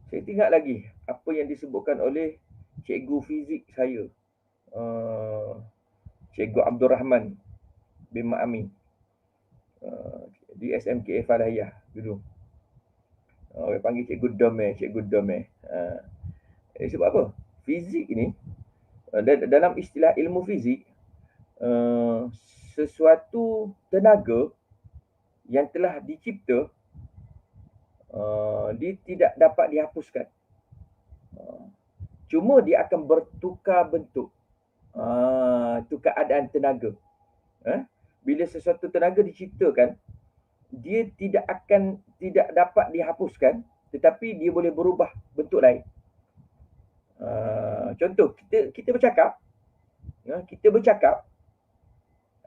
Saya ingat lagi apa yang disebutkan oleh cikgu fizik saya, Cikgu Abdul Rahman bin Ma'amin, di SMKA Falahiyah dulu. Orang panggil Cikgu Dome. Sebab apa? Fizik ni, dalam istilah ilmu fizik, sesuatu tenaga yang telah dicipta, dia tidak dapat dihapuskan. Cuma dia akan bertukar bentuk. Itu keadaan tenaga. Bila sesuatu tenaga diciptakan, dia tidak dapat dihapuskan, tetapi dia boleh berubah bentuk lain. Contoh, kita bercakap.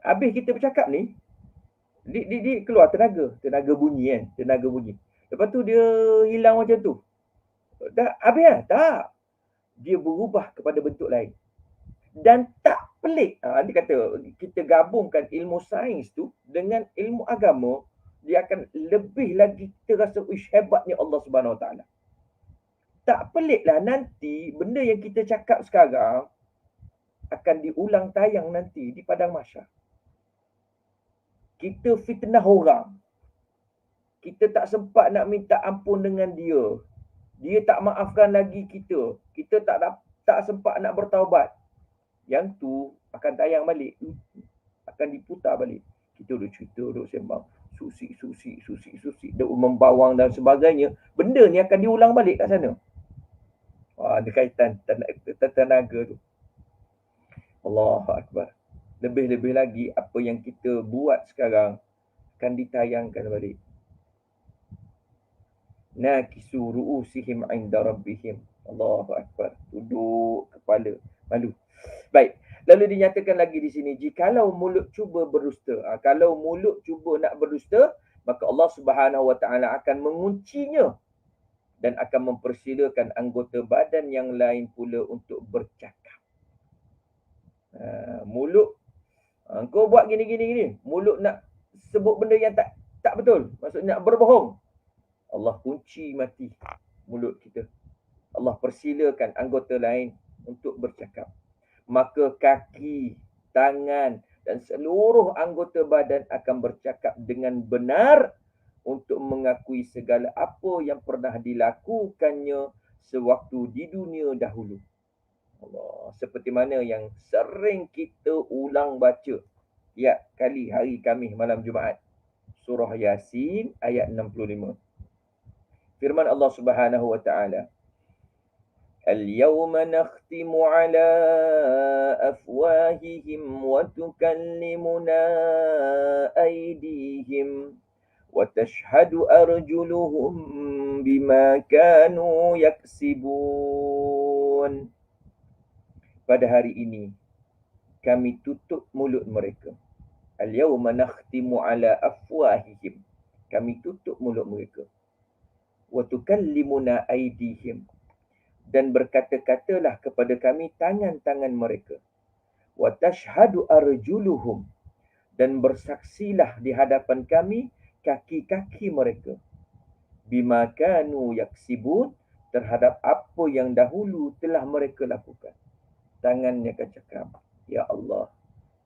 Habis kita bercakap ni, dia keluar tenaga bunyi kan, tenaga bunyi. Lepas tu dia hilang macam tu. Dah habis lah? Tak. Dia berubah kepada bentuk lain. Dan tak pelik. Dia kata, kita gabungkan ilmu sains tu dengan ilmu agama, dia akan lebih lagi kita rasa, hebatnya Allah Subhanahu Wa Taala. Tak peliklah nanti benda yang kita cakap sekarang akan diulang tayang nanti di padang mahsyar. Kita fitnah orang. Kita tak sempat nak minta ampun dengan dia. Dia tak maafkan lagi kita. Kita tak sempat nak bertaubat. Yang tu akan tayang balik. Akan diputar balik. Kita duduk cerita, duduk sembang. Susi. Dia membawang dan sebagainya. Benda ni akan diulang balik kat sana. Ada kaitan tenaga tu. Allahu Akbar. Lebih-lebih lagi apa yang kita buat sekarang akan ditayangkan balik. Nakisu ru'usihim 'inda rabbihim. Allahu Akbar. Duduk kepala malu. Baik. Lalu dinyatakan lagi di sini, jikalau mulut cuba berdusta. Kalau mulut cuba nak berdusta, maka Allah Subhanahu Wa Taala akan menguncinya dan akan mempersilakan anggota badan yang lain pula untuk bercakap. Mulut, kau buat gini. Mulut nak sebut benda yang tak betul. Maksudnya nak berbohong. Allah kunci mati mulut kita. Allah persilakan anggota lain untuk bercakap. Maka kaki, tangan dan seluruh anggota badan akan bercakap dengan benar untuk mengakui segala apa yang pernah dilakukannya sewaktu di dunia dahulu. Allah, seperti mana yang sering kita ulang baca tiap kali hari Khamis malam Jumaat. surah Yasin ayat 65. Firman Allah Subhanahu wa taala, "Al-yawma nakhtimu ala afwahihim wa tukallimuna aydihim wa tashhadu arjuluhum bima kanu yaksibun." Pada hari ini kami tutup mulut mereka. Al-yawma nakhtimu ala afwahihim. Kami tutup mulut mereka. Wa tukallimuna aydihim. Dan berkata-katalah kepada kami tangan-tangan mereka. Wa tashhadu arjuluhum. Dan bersaksilah di hadapan kami kaki-kaki mereka. Bima kanu yaksibun, terhadap apa yang dahulu telah mereka lakukan. Tangannya akan cakap, ya Allah,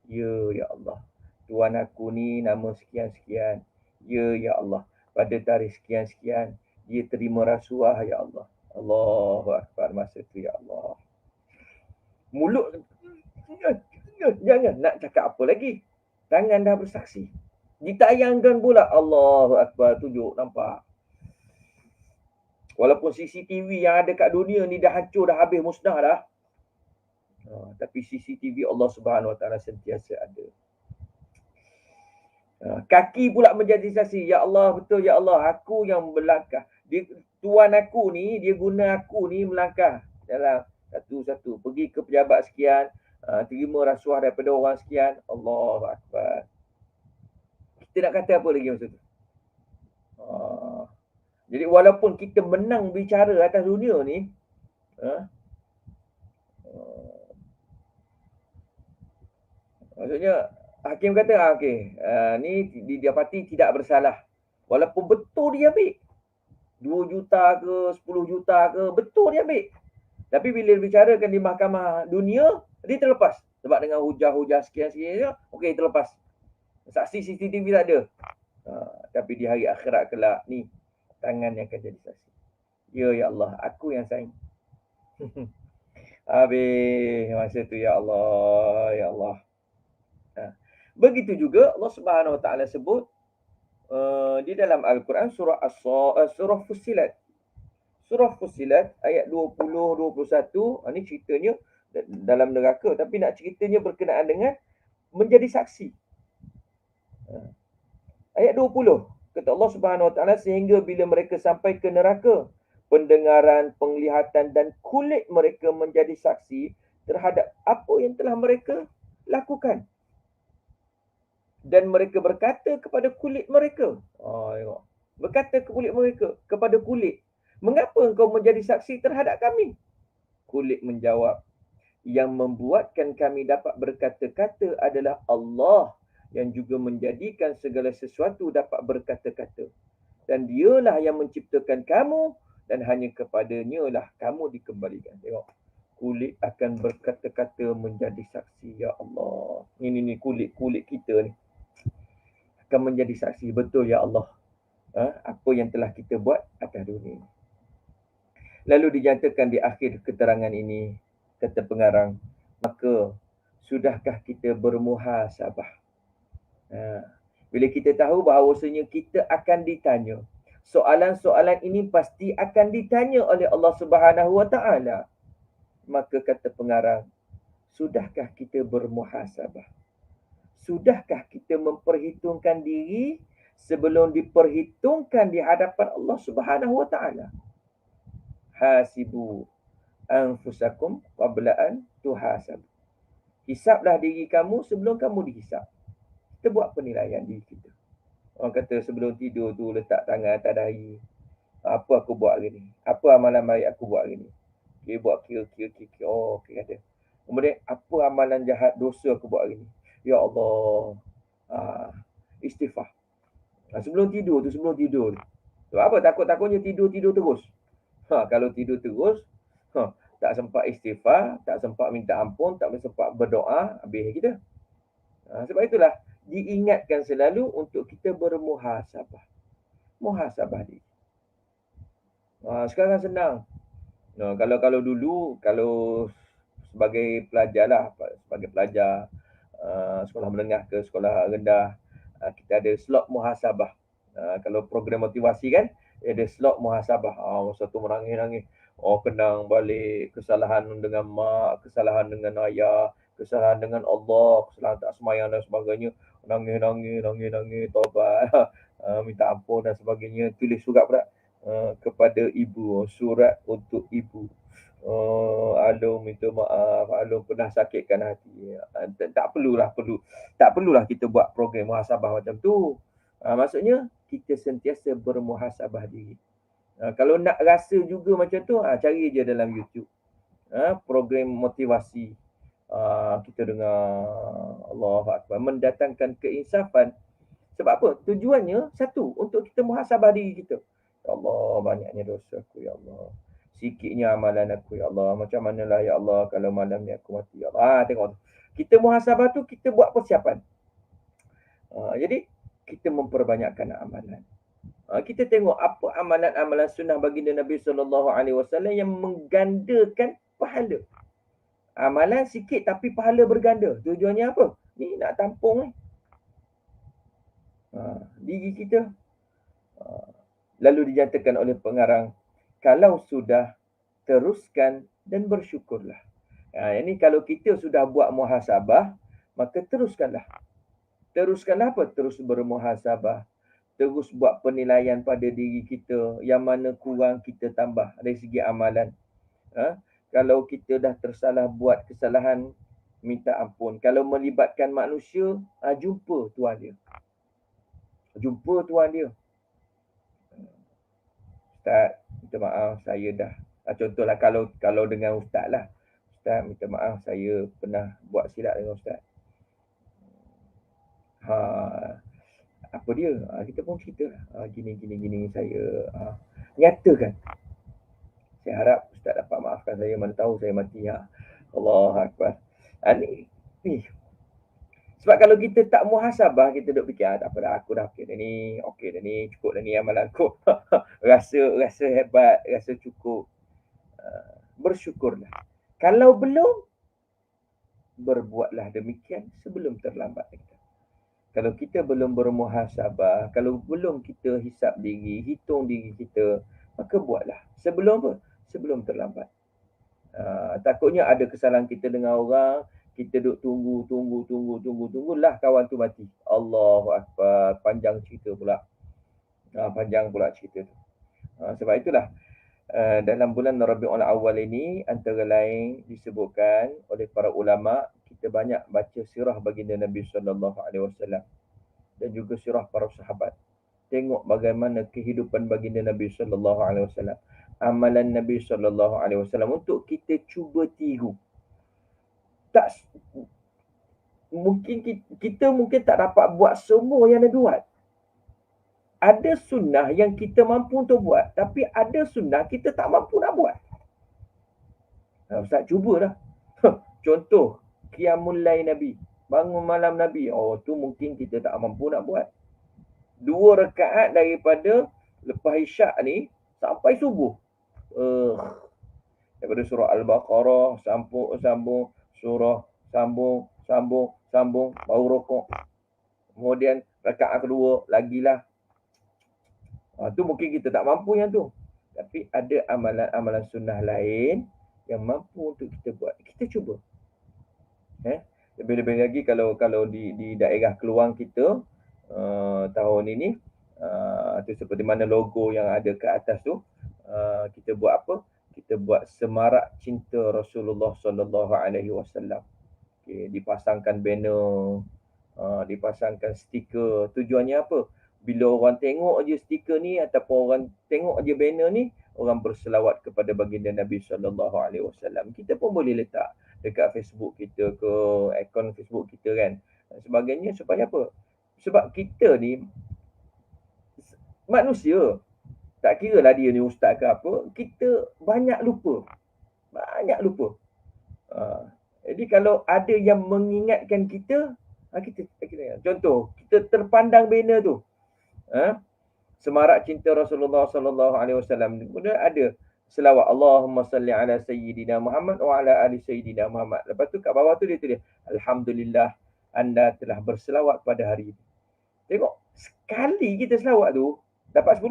ya Allah, Tuan aku ni nama sekian-sekian. Ya Allah, pada tarikh sekian-sekian, dia terima rasuah, ya Allah. Allahu Akbar masa tu, ya Allah. Mulut, jangan nak cakap apa lagi. Tangan dah bersaksi. Ditayangkan pula, Allahu Akbar, tunjuk, nampak. Walaupun CCTV yang ada kat dunia ni dah hancur, dah habis, musnah dah. Tapi CCTV Allah Subhanahu Wa Taala sentiasa ada. Kaki pula menjadi saksi. Ya Allah, betul ya Allah, aku yang melangkah. Tuan aku ni, dia guna aku ni melangkah dalam satu-satu. Pergi ke pejabat sekian, terima rasuah daripada orang sekian. Allahu Akbar. Kita nak kata apa lagi masa tu? Jadi walaupun kita menang bicara atas dunia ni, maksudnya hakim kata, okey, ni didapati tidak bersalah. Walaupun betul dia ambil. 2 juta ke, 10 juta ke, betul dia ambil. Tapi bila dibicarakan di mahkamah dunia, dia terlepas. Sebab dengan hujah-hujah sekian-sekian, okey, terlepas. Saksi CCTV tak ada. Tapi di hari akhirat kelak ni, tangan yang akan jadi saksi. Ya Allah, aku yang sign. Habis masa tu, ya Allah, ya Allah. Begitu juga Allah Subhanahu Wa Taala sebut di dalam Al-Quran surah surah Fussilat. Surah Fussilat ayat 20-21, ini ceritanya dalam neraka, tapi nak ceritanya berkenaan dengan menjadi saksi. Ayat 20, kata Allah Subhanahu Wa Taala, sehingga bila mereka sampai ke neraka, pendengaran, penglihatan dan kulit mereka menjadi saksi terhadap apa yang telah mereka lakukan. Dan mereka berkata kepada kulit mereka. Berkata ke kulit mereka, kepada kulit, mengapa engkau menjadi saksi terhadap kami? Kulit menjawab, yang membuatkan kami dapat berkata-kata adalah Allah, yang juga menjadikan segala sesuatu dapat berkata-kata. Dan dialah yang menciptakan kamu, dan hanya kepadanya lah kamu dikembalikan. Tengok, kulit akan berkata-kata menjadi saksi. Ya Allah, ini kulit kita ni akan menjadi saksi. Betul ya Allah, apa yang telah kita buat atas dunia. Lalu dinyatakan di akhir keterangan ini, kata pengarang, maka sudahkah kita bermuhasabah? Bila kita tahu bahawasanya kita akan ditanya, soalan-soalan ini pasti akan ditanya oleh Allah Subhanahu Wa Taala, maka kata pengarang, sudahkah kita bermuhasabah? Sudahkah kita memperhitungkan diri sebelum diperhitungkan di hadapan Allah Subhanahu Wa Taala? Hasibu anfusakum qabla an tuhasab. Hisablah diri kamu sebelum kamu dihisab. Kita buat penilaian diri kita. Orang kata sebelum tidur tu letak tangan atas dahi. Apa aku buat hari ni? Apa amalan baik aku buat hari ni? Dia buat kira. Oh, okey ada. Kemudian apa amalan jahat dosa aku buat hari ni? Ya Allah, istighfar. Sebelum tidur tu. Sebab apa? Takut-takutnya tidur terus. Kalau tidur terus, tak sempat istighfar, tak sempat minta ampun, tak sempat berdoa, habis kita. Sebab itulah diingatkan selalu untuk kita bermuhasabah. Muhasabah diri. Sekarang senang. Kalau dulu, kalau sebagai pelajar, sekolah menengah ke sekolah rendah, kita ada slot muhasabah. Kalau program motivasi kan, ada slot muhasabah. Masa tu menangis-nangis. Kenang balik kesalahan dengan mak, kesalahan dengan ayah, kesalahan dengan Allah, kesalahan tak semayang dan sebagainya. Nangis, taubat, minta ampun dan sebagainya. Tulis surat pula kepada ibu, surat untuk ibu. Alung minta maaf, Alung pernah sakitkan hati. Tak perlulah kita buat program muhasabah macam tu. Maksudnya kita sentiasa bermuhasabah diri. Kalau nak rasa juga macam tu, cari je dalam YouTube. Program motivasi. Kita dengar Allahu Akbar, mendatangkan keinsafan. Sebab apa? Tujuannya satu, untuk kita muhasabah diri kita. Ya Allah, banyaknya dosa aku, ya Allah. Sikitnya amalan aku, ya Allah. Macam manalah, ya Allah, kalau malam ni aku mati, ya Allah. Tengok tu. Kita muhasabah tu, kita buat persiapan. Jadi, kita memperbanyakkan amalan. Kita tengok apa amalan-amalan sunnah baginda Nabi SAW yang menggandakan pahala. Amalan sikit tapi pahala berganda. Tujuannya apa? Ni nak tampung ni. Diri kita. Lalu dinyatakan oleh pengarang, kalau sudah, teruskan dan bersyukurlah. Ini kalau kita sudah buat muhasabah, maka teruskanlah. Teruskanlah apa? Terus bermuhasabah. Terus buat penilaian pada diri kita. Yang mana kurang kita tambah dari segi amalan. Kalau kita dah tersalah buat kesalahan, minta ampun. Kalau melibatkan manusia, jumpa Tuhan dia. Jumpa Tuhan dia. Ustaz, minta maaf saya dah. Contohlah kalau dengan Ustaz lah. Ustaz, minta maaf saya pernah buat silap dengan Ustaz. Apa dia? Kita pun cerita lah. Gini saya nyatakan. Saya harap Ustaz dapat maafkan saya, mana tahu saya mati. Allahu Akbar. Ni. Sebab kalau kita tak muhasabah, kita duk fikir, tak apa dah, aku dah okey dah ni, cukup dah ni amalan aku. rasa hebat, rasa cukup. Bersyukurlah. Kalau belum, berbuatlah demikian sebelum terlambat. Kalau kita belum bermuhasabah, kalau belum kita hisap diri, hitung diri kita, maka buatlah. Sebelum apa? Sebelum terlambat. Takutnya ada kesalahan kita dengan orang, kita duk tunggulah kawan tu mati. Allahu Akbar. Panjang cerita pula. Cerita tu. Sebab itulah dalam bulan Rabiul Awal ini, antara lain disebutkan oleh para ulama, kita banyak baca sirah baginda Nabi SAW dan juga sirah para sahabat. Tengok bagaimana kehidupan baginda Nabi SAW, amalan Nabi SAW untuk kita cuba tiru. Kita mungkin tak dapat buat semua yang Nabi buat. Ada sunnah yang kita mampu untuk buat, tapi ada sunnah kita tak mampu nak buat. Ustaz, cubalah. Contoh, Qiyamul Lail Nabi, bangun malam Nabi. Tu mungkin kita tak mampu nak buat. 2 rakaat daripada lepas isyak ni sampai subuh. Daripada surah Al-Baqarah sambung surah, sambung baru rukuk. Kemudian rakaat kedua lagilah. Tu mungkin kita tak mampu yang tu. Tapi ada amalan-amalan sunnah lain yang mampu untuk kita buat. Kita cuba. Lebih-lebih lagi kalau di daerah keluang kita tahun ini, tu seperti mana logo yang ada ke atas tu, kita buat apa? Kita buat semarak cinta Rasulullah SAW. Dipasangkan banner, dipasangkan stiker. Tujuannya apa? Bila orang tengok je stiker ni ataupun orang tengok je banner ni, orang berselawat kepada baginda Nabi SAW. Kita pun boleh letak dekat Facebook kita ke, akaun Facebook kita kan. Sebagainya supaya apa? Sebab kita ni manusia. Tak kira lah dia ni ustaz ke apa, kita banyak lupa. Jadi kalau ada yang mengingatkan kita, contoh, kita terpandang banner tu. Semarak cinta Rasulullah SAW. Kemudian ada selawat Allahumma salli ala sayyidina Muhammad wa ala ali sayyidina Muhammad. Lepas tu kat bawah tu dia tulis, Alhamdulillah anda telah berselawat pada hari ini. Tengok, sekali kita selawat tu, dapat 10.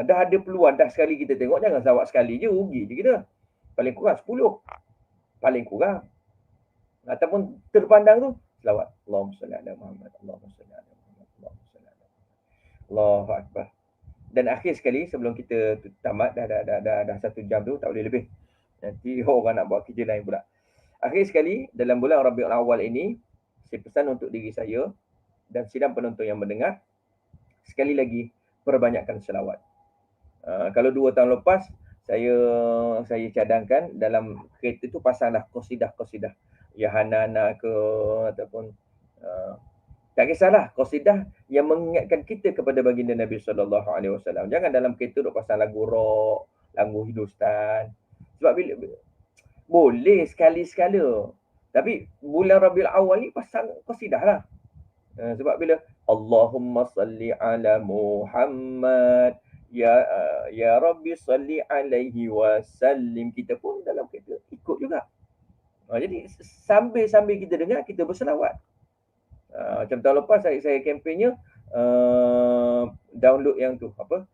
Dah ada peluang, dah sekali kita tengok, jangan selawat sekali je, rugi je kita. Paling kurang 10. Paling kurang. Ataupun terpandang tu, selawat. Allahumma salli ala Muhammad, Allahumma salli ala Muhammad, Allahumma salli ala Muhammad. Allahu Akbar. Dan akhir sekali, sebelum kita tamat, dah 1 jam tu, tak boleh lebih. Nanti orang nak buat kerja lain pula. Akhir sekali, dalam bulan Rabiul Awal ini, saya pesan untuk diri saya dan sidang penonton yang mendengar, sekali lagi, perbanyakkan selawat. Kalau 2 tahun lepas, saya cadangkan dalam kereta tu pasanglah qasidah-qasidah. Ya Hanana ke ataupun tak kisahlah, qasidah yang mengingatkan kita kepada baginda Nabi SAW. Jangan dalam kereta duk pasang lagu rock, lagu Hindustan. Sebab bila boleh sekali-sekala. Tapi bulan Rabiul Awal ni pasang qasidah lah. Sebab bila Allahumma salli ala Muhammad, ya Rabbi salli alaihi wasallim, kita pun dalam kereta ikut juga. Jadi sambil-sambil kita dengar, kita berselawat. Macam tahun lepas saya kempennya download yang tu apa?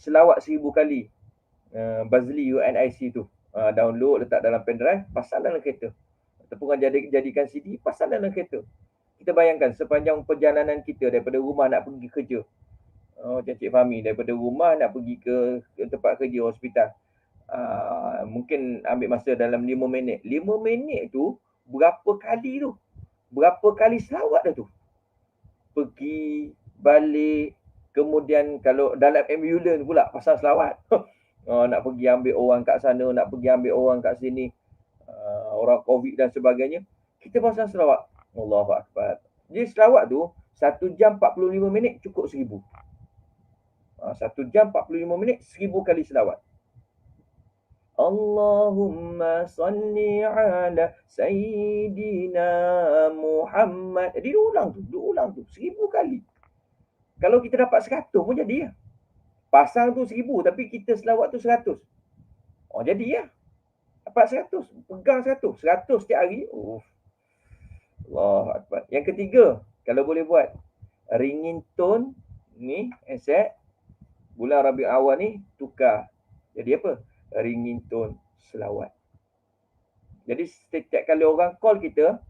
Selawat 1000 kali. Bazli UNIC tu. Download, letak dalam pendrive, pasang dalam kereta. Ataupun jadikan CD, pasang dalam kereta. Kita bayangkan sepanjang perjalanan kita daripada rumah nak pergi kerja. Macam Cik Fahmi, daripada rumah nak pergi ke tempat kerja, hospital. Mungkin ambil masa dalam 5 minit. 5 minit tu berapa kali tu? Berapa kali selawat dah tu? Pergi, balik, kemudian kalau dalam ambulans pula pasal selawat. Nak pergi ambil orang kat sana, nak pergi ambil orang kat sini, orang COVID dan sebagainya, kita pasal selawat. Allahu Akbar. Jadi selawat tu 1 jam 45 minit cukup 1000. 1 jam 45 minit 1000 kali selawat. Allahumma salli ala Sayyidina Muhammad. Dia ulang tu 1000 kali. Kalau kita dapat 100 pun jadi ya. Pasang tu 1000 tapi kita selawat tu 100. Jadi ya. Dapat 100. Pegang 100. 100 setiap hari. Allahu Akbar. Yang ketiga, kalau boleh buat, ringing tone ni, set bulan Rabiul Awal ni tukar. Jadi apa? Ringing tone selawat. Jadi setiap kali orang call kita,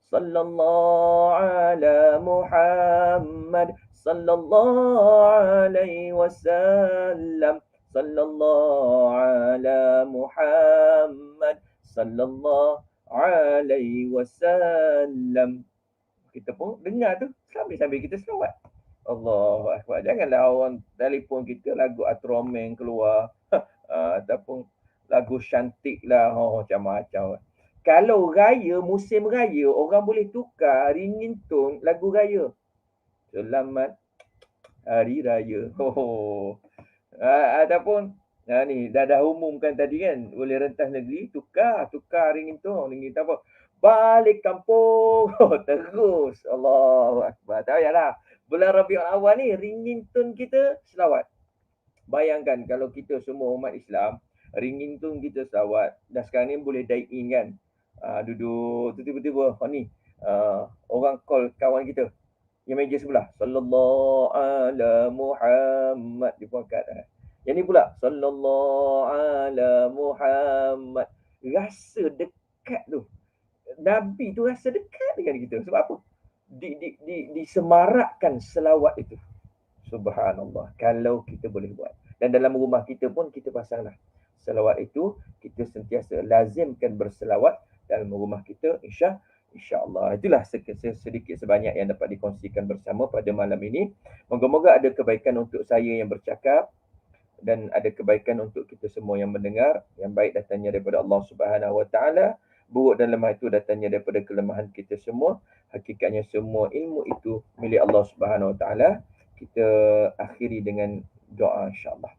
sallallahu ala Muhammad, sallallahu alaihi wasallam, sallallahu ala Muhammad, sallallahu alaihi wasallam. Kita pun dengar tu sambil-sambil kita selawat. Allahu Akbar. Janganlah orang telefon kita lagu Atromen keluar ataupun lagu Syantik lah, macam-macam. Kalau raya, musim raya, orang boleh tukar ringing tone lagu raya. Selamat Hari Raya. Ataupun ni dah umumkan tadi kan, oleh rentas negeri, tukar ringing tone apa? Balik kampung. Terus. Allahu Akbar. Tak payahlah. Bulan Rabiul Awal ni ringing tone kita selawat. Bayangkan kalau kita semua umat Islam, ringing tone kita selawat. Dah sekarang ni boleh dial in kan. Duduk tu tiba-tiba ni orang call kawan kita yang meja sebelah, sallallahu ala Muhammad, dia pun angkat. Yang ni pula, sallallahu ala Muhammad. Rasa dekat tu. Nabi tu rasa dekat dengan kita. Sebab apa? Disemarakkan selawat itu. Subhanallah. Kalau kita boleh buat. Dan dalam rumah kita pun kita pasanglah selawat itu. Kita sentiasa lazimkan berselawat dalam rumah kita. InsyaAllah. Itulah sedikit sebanyak yang dapat dikongsikan bersama pada malam ini. Moga-moga ada kebaikan untuk saya yang bercakap dan ada kebaikan untuk kita semua yang mendengar. Yang baik datangnya daripada Allah Subhanahu Wa Taala. Buruk dan lemah itu datangnya daripada kelemahan kita semua. Hakikatnya semua ilmu itu milik Allah Subhanahu Wa Taala. Kita akhiri dengan doa insya-Allah.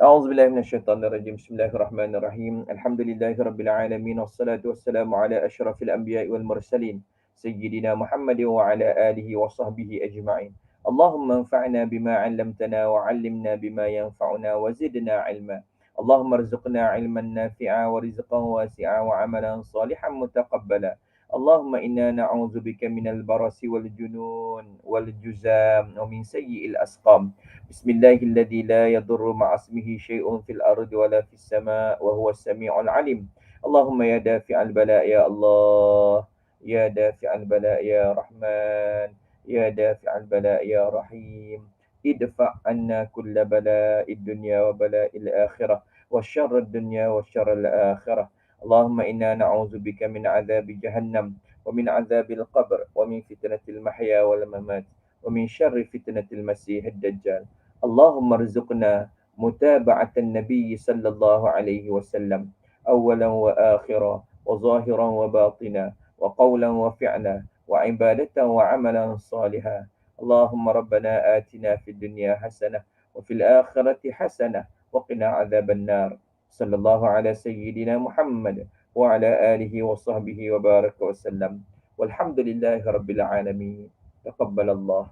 A'udzubillahi minasyaitonirrajim. Bismillahirrahmanirrahim. Alhamdulillahirabbil alamin wassalatu wassalamu ala asyrafil anbiya'i wal mursalin sayyidina Muhammadin wa ala alihi wa sahbihi ajma'in. Allahumma anfa'na bima 'allamtana wa 'allimna bima yanfa'una wa zidna 'ilma. Allahumma arzuqna 'ilman nafi'a wa rizqan wasi'a wa 'amalan salihan mutaqabbala. اللهم إنا نعوذ بك من البرص والجنون والجزام ومن سيء الأسقام. بسم الله الذي لا يضر مع اسمه شيء في الأرض ولا في السماء وهو السميع العليم. اللهم يا دافع البلاء يا الله، يا دافع البلاء يا رحمن، يا دافع البلاء يا رحيم، ادفع عنا كل بلاء الدنيا وبلاء الآخرة والشر الدنيا والشر الآخرة. اللهم إنا نعوذ بك من عذاب جهنم ومن عذاب القبر ومن فتنة المحيا والممات ومن شر فتنة المسيح الدجال. اللهم ارزقنا متابعة النبي صلى الله عليه وسلم أولا وآخرا وظاهرا وباطنا وقولا وفعلا وعبادة وعملا صالحا. اللهم ربنا آتنا في الدنيا حسنة وفي الآخرة حسنة وقنا عذاب النار. صلى الله على سيدنا محمد وعلى آله وصحبه وبارك وسلم والحمد لله رب العالمين. تقبل الله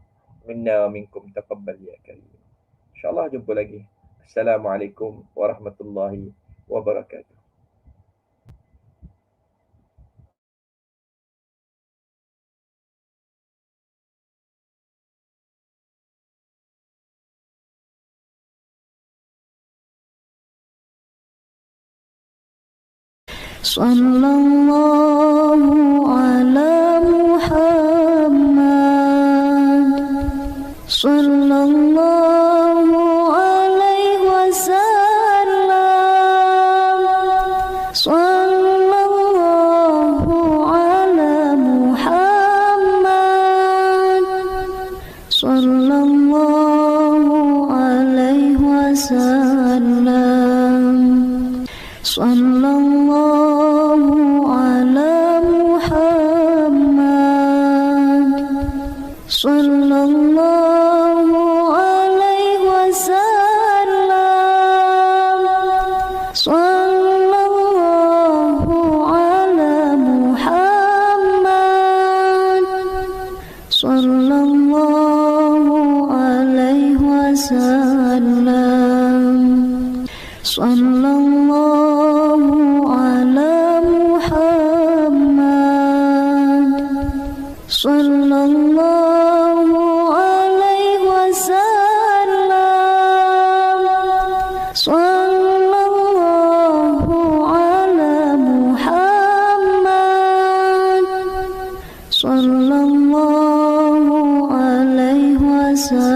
منا ومنكم تقبل يا كريم. InsyaAllah jumpa lagi. Assalamualaikum warahmatullahi wabarakatuh. Sallallahu ala Muhammad, sallallahu alaihi wasallam, sallallahu ala Muhammad, sallallahu alaihi wasallam, sallallahu ala Muhammad, sallallahu alaihi wasallam, sallallahu ala Muhammad, sallallahu alaihi wasallam, sallallahu ala Muhammad, sallallahu alaihi wasallam, sallallahu ala Muhammad, sallallahu alaihi wasallam.